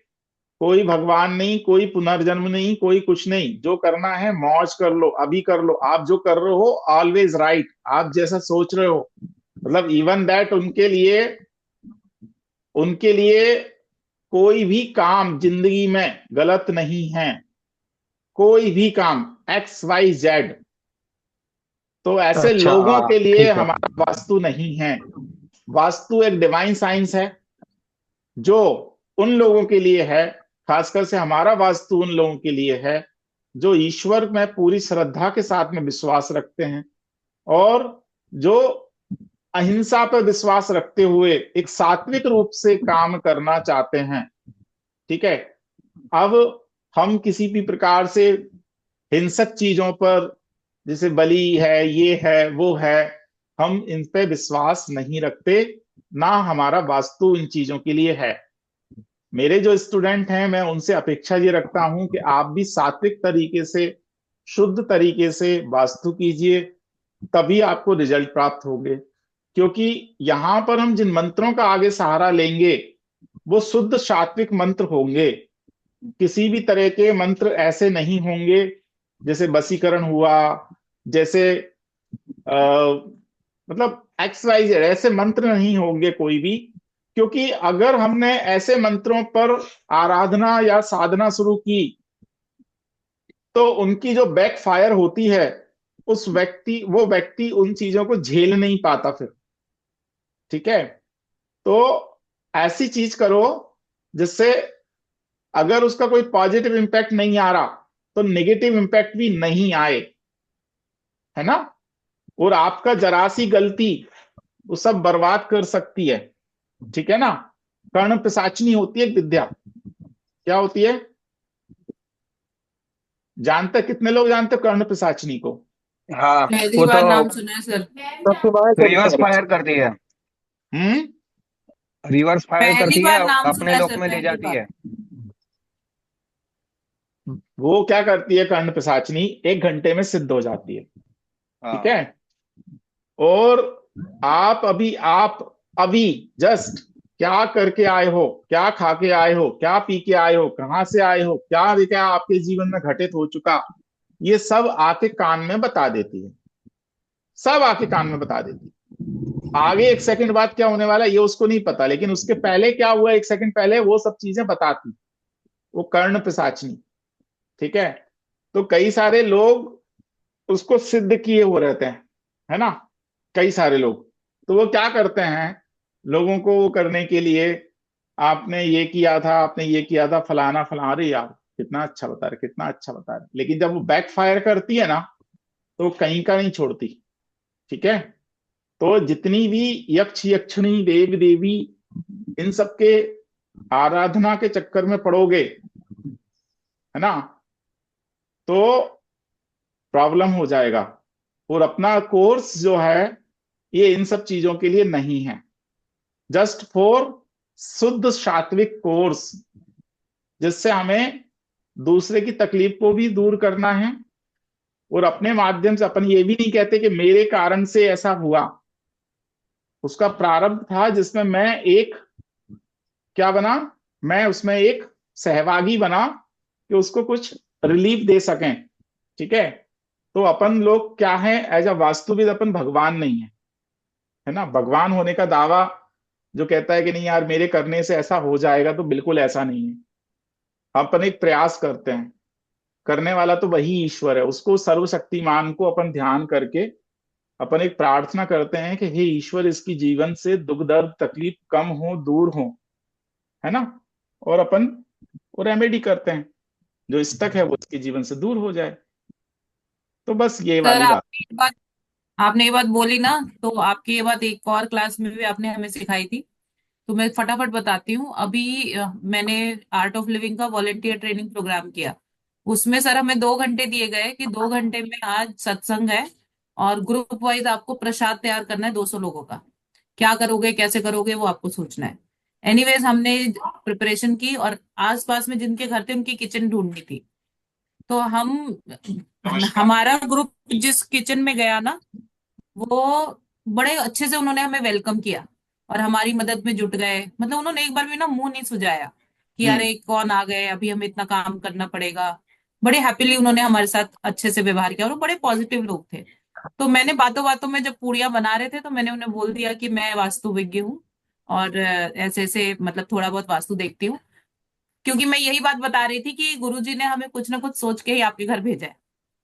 कोई भगवान नहीं, कोई पुनर्जन्म नहीं, कोई कुछ नहीं। जो करना है मौज कर लो, अभी कर लो। आप जो कर रहे हो ऑलवेज राइट, आप जैसा सोच रहे हो, मतलब इवन दैट उनके लिए कोई भी काम जिंदगी में गलत नहीं है। कोई भी काम XYZ, तो ऐसे अच्छा, लोगों हाँ के लिए ठीक है। हमारा वास्तु नहीं है। वास्तु एक डिवाइन साइंस है, जो उन लोगों के लिए है, खासकर से हमारा वास्तु उन लोगों के लिए है जो ईश्वर में पूरी श्रद्धा के साथ में विश्वास रखते हैं, और जो अहिंसा पर विश्वास रखते हुए एक सात्विक रूप से काम करना चाहते हैं। ठीक है। अब हम किसी भी प्रकार से हिंसक चीजों पर, जैसे बलि है, ये है, वो है, हम इन पे विश्वास नहीं रखते, ना हमारा वास्तु इन चीजों के लिए है। मेरे जो स्टूडेंट हैं, मैं उनसे अपेक्षा ये रखता हूं कि आप भी सात्विक तरीके से, शुद्ध तरीके से वास्तु कीजिए, तभी आपको रिजल्ट प्राप्त होंगे। क्योंकि यहां पर हम जिन मंत्रों का आगे सहारा लेंगे वो शुद्ध सात्विक मंत्र होंगे। किसी भी तरह के मंत्र ऐसे नहीं होंगे जैसे वशीकरण हुआ, जैसे मतलब XYZ, ऐसे मंत्र नहीं होंगे कोई भी। क्योंकि अगर हमने ऐसे मंत्रों पर आराधना या साधना शुरू की, तो उनकी जो बैक फायर होती है, वो व्यक्ति उन चीजों को झेल नहीं पाता फिर। ठीक है। तो ऐसी चीज करो जिससे अगर उसका कोई पॉजिटिव इंपैक्ट नहीं आ रहा, तो नेगेटिव इंपैक्ट भी नहीं आए, है ना। और आपका जरा सी गलती वो सब बर्बाद कर सकती है। ठीक है ना। कर्ण पिशाचनी होती है एक विद्या। क्या होती है, जानते, कितने लोग जानते हो कर्ण पिशाचनी को? हाँ, पहली वो बार तो नाम सुना है सर। रिवर्स फायर करती है। हम्म। रिवर्स फायर पहली करती है, बार नाम सुना अपने है लोक सर, में ले पहली जाती बार। है। वो क्या करती है कर्ण पिशाचनी, 1 घंटे में सिद्ध हो जाती है। ठीक हाँ। है। और आप अभी जस्ट क्या करके आए हो, क्या खा के आए हो, क्या पी के आए हो, कहाँ से आए हो, क्या क्या आपके जीवन में घटित हो चुका, ये सब आके कान में बता देती है, सब आके कान में बता देती है। आगे एक सेकंड बाद क्या होने वाला है ये उसको नहीं पता, लेकिन उसके पहले क्या हुआ एक सेकंड पहले वो सब चीजें बताती, वो कर्ण पिशाचनी। ठीक है। तो कई सारे लोग उसको सिद्ध किए हुए रहते हैं, है ना, कई सारे लोग। तो वो क्या करते हैं, लोगों को वो करने के लिए, आपने ये किया था, आपने ये किया था, फलाना फलाना, अरे यार कितना अच्छा बता रहे, कितना अच्छा बता रहे, लेकिन जब वो बैक फायर करती है ना, तो वो कहीं का नहीं छोड़ती। ठीक है। तो जितनी भी यक्ष यक्षिणी देव देवी, इन सब के आराधना के चक्कर में पड़ोगे, है ना, तो प्रॉब्लम हो जाएगा। और अपना कोर्स जो है ये इन सब चीजों के लिए नहीं है, जस्ट फॉर शुद्ध सात्विक कोर्स, जिससे हमें दूसरे की तकलीफ को भी दूर करना है। और अपने माध्यम से अपन ये भी नहीं कहते कि मेरे कारण से ऐसा हुआ, उसका प्रारब्ध था जिसमें मैं एक क्या बना, मैं उसमें एक सहभागी बना कि उसको कुछ रिलीफ दे सकें। ठीक है। तो अपन लोग क्या है, एज अ वास्तुविद अपन भगवान नहीं है ना। भगवान होने का दावा जो कहता है कि नहीं यार मेरे करने से ऐसा हो जाएगा, तो बिल्कुल ऐसा नहीं है। अपन एक प्रयास करते हैं, करने वाला तो वही ईश्वर है, उसको सर्वशक्तिमान को अपन ध्यान करके अपन एक प्रार्थना करते हैं कि हे ईश्वर इसकी जीवन से दुख दर्द तकलीफ कम हो, दूर हो, है ना। और अपन वो रेमेडी करते हैं, जो स्तक है वो उसके जीवन से दूर हो जाए। तो बस ये सर वाली बात। आपने ये बात बोली ना, तो आपकी ये बात एक और क्लास में भी आपने हमें सिखाई थी। तो मैं फटाफट बताती हूँ। अभी मैंने आर्ट ऑफ लिविंग का वॉलेंटियर ट्रेनिंग प्रोग्राम किया। उसमें सर हमें 2 घंटे दिए गए कि 2 घंटे में आज सत्संग है और ग्रुप वाइज आपको प्रसाद तैयार करना है 200 लोगों का। क्या करोगे, कैसे करोगे, वो आपको सोचना है। एनीवेज हमने प्रिपरेशन की और आसपास में जिनके घर थे उनकी किचन ढूंढनी थी। तो हमारा ग्रुप जिस किचन में गया ना, वो बड़े अच्छे से उन्होंने हमें वेलकम किया और हमारी मदद में जुट गए। मतलब उन्होंने एक बार भी ना मुंह नहीं सुझाया कि हम्म। अरे कौन आ गए, अभी हमें इतना काम करना पड़ेगा। बड़े हैप्पीली उन्होंने हमारे साथ अच्छे से व्यवहार किया और वो बड़े पॉजिटिव लोग थे। तो मैंने बातों बातों में जब पूड़ियां बना रहे थे तो मैंने उन्हें बोल दिया कि मैं वास्तुविज्ञ हूँ और ऐसे ऐसे मतलब थोड़ा बहुत वास्तु देखती हूँ। क्योंकि मैं यही बात बता रही थी कि गुरुजी ने हमें कुछ ना कुछ सोच के ही आपके घर भेजा है।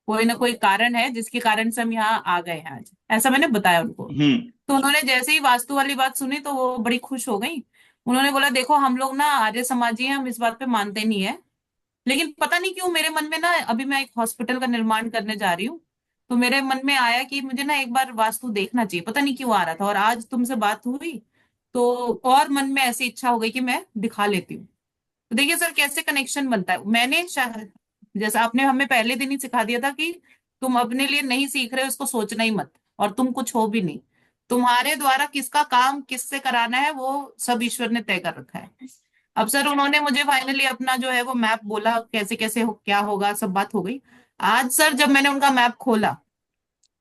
कोई ना कोई कारण है जिसके कारण से हम यहाँ आ गए हैं आज, ऐसा मैंने बताया उनको। हम्म। तो उन्होंने जैसे ही वास्तु वाली बात सुनी तो वो बड़ी खुश हो गई। उन्होंने बोला देखो हम लोग ना आर्य समाजी हैं, हम इस बात पे मानते नहीं है, लेकिन पता नहीं क्यों मेरे मन में ना, अभी मैं एक हॉस्पिटल का निर्माण करने जा रही हूँ, तो मेरे मन में आया कि मुझे ना एक बार वास्तु देखना चाहिए। पता नहीं क्यों आ रहा था और आज तुमसे बात हुई तो और मन में ऐसी इच्छा हो गई कि मैं दिखा लेती हूँ। तो देखिए सर कैसे कनेक्शन बनता है। मैंने शायद जैसा आपने हमें पहले दिन ही सिखा दिया था कि तुम अपने लिए नहीं सीख रहे हो उसको सोचना ही मत, और तुम कुछ हो भी नहीं। तुम्हारे द्वारा किसका काम किससे कराना है वो सब ईश्वर ने तय कर रखा है। अब सर उन्होंने मुझे फाइनली अपना जो है वो मैप बोला, कैसे कैसे क्या होगा, सब बात हो गई। आज सर जब मैंने उनका मैप खोला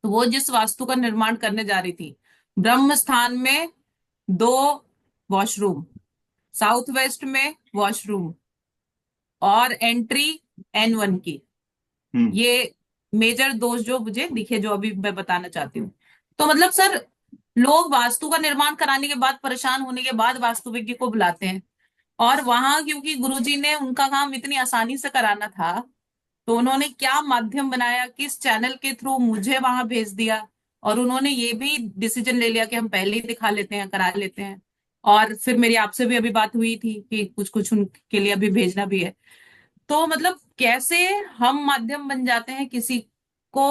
तो वो जिस वास्तु का निर्माण करने जा रही थी, ब्रह्म स्थान में 2 वॉशरूम, साउथ वेस्ट में वॉशरूम और एंट्री N1 की, हम्म। ये मेजर दोष जो मुझे दिखे जो अभी मैं बताना चाहती हूँ। तो मतलब सर लोग वास्तु का निर्माण कराने के बाद, परेशान होने के बाद वास्तुविज्ञ को बुलाते हैं। और वहां क्योंकि गुरुजी ने उनका काम इतनी आसानी से कराना था, तो उन्होंने क्या माध्यम बनाया, किस चैनल के थ्रू मुझे वहां भेज दिया। और उन्होंने ये भी डिसीजन ले लिया कि हम पहले ही दिखा लेते हैं, करा लेते हैं। और फिर मेरी आपसे भी अभी बात हुई थी कि कुछ कुछ उनके लिए अभी भेजना भी है। तो मतलब कैसे हम माध्यम बन जाते हैं किसी को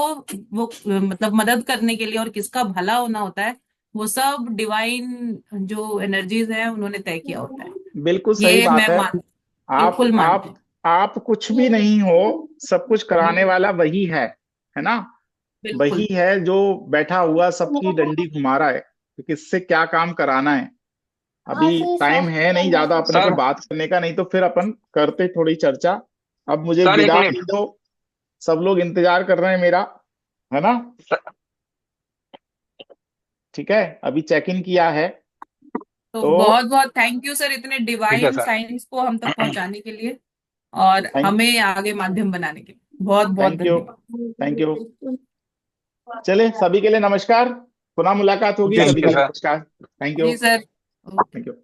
वो मतलब मदद करने के लिए, और किसका भला होना होता है वो सब डिवाइन जो एनर्जीज हैं उन्होंने तय किया होता है। बिल्कुल सही ये बात मैं है। आप बिल्कुल मानती आप हूँ। आप कुछ भी नहीं हो, सब कुछ कराने हम्म, वाला वही है ना। वही बिल्कुल। है जो बैठा हुआ सबकी डंडी घुमा रहा है कि किससे क्या काम कराना है। अभी टाइम है नहीं ज्यादा अपने को सर बात करने का, नहीं तो फिर अपन करते थोड़ी चर्चा। अब मुझे सर एक विदा मिनट भी दो, सब लोग इंतजार कर रहे हैं मेरा, है ना। सर, ठीक है, अभी चेक इन किया है। तो तो बहुत बहुत थैंक यू सर, इतने ठीक है डिवाइन सर। साइंस को हम तक पहुंचाने के लिए और थैंक हमें आगे माध्यम बनाने के लिए बहुत बहुत थैंक यू धन्यवाद। Thank you. चले सभी के लिए नमस्कार, पुनः मुलाकात होगी, थैंक सभी यू के लिए सर। नमस्कार। थैंक यू जी सर। Thank you.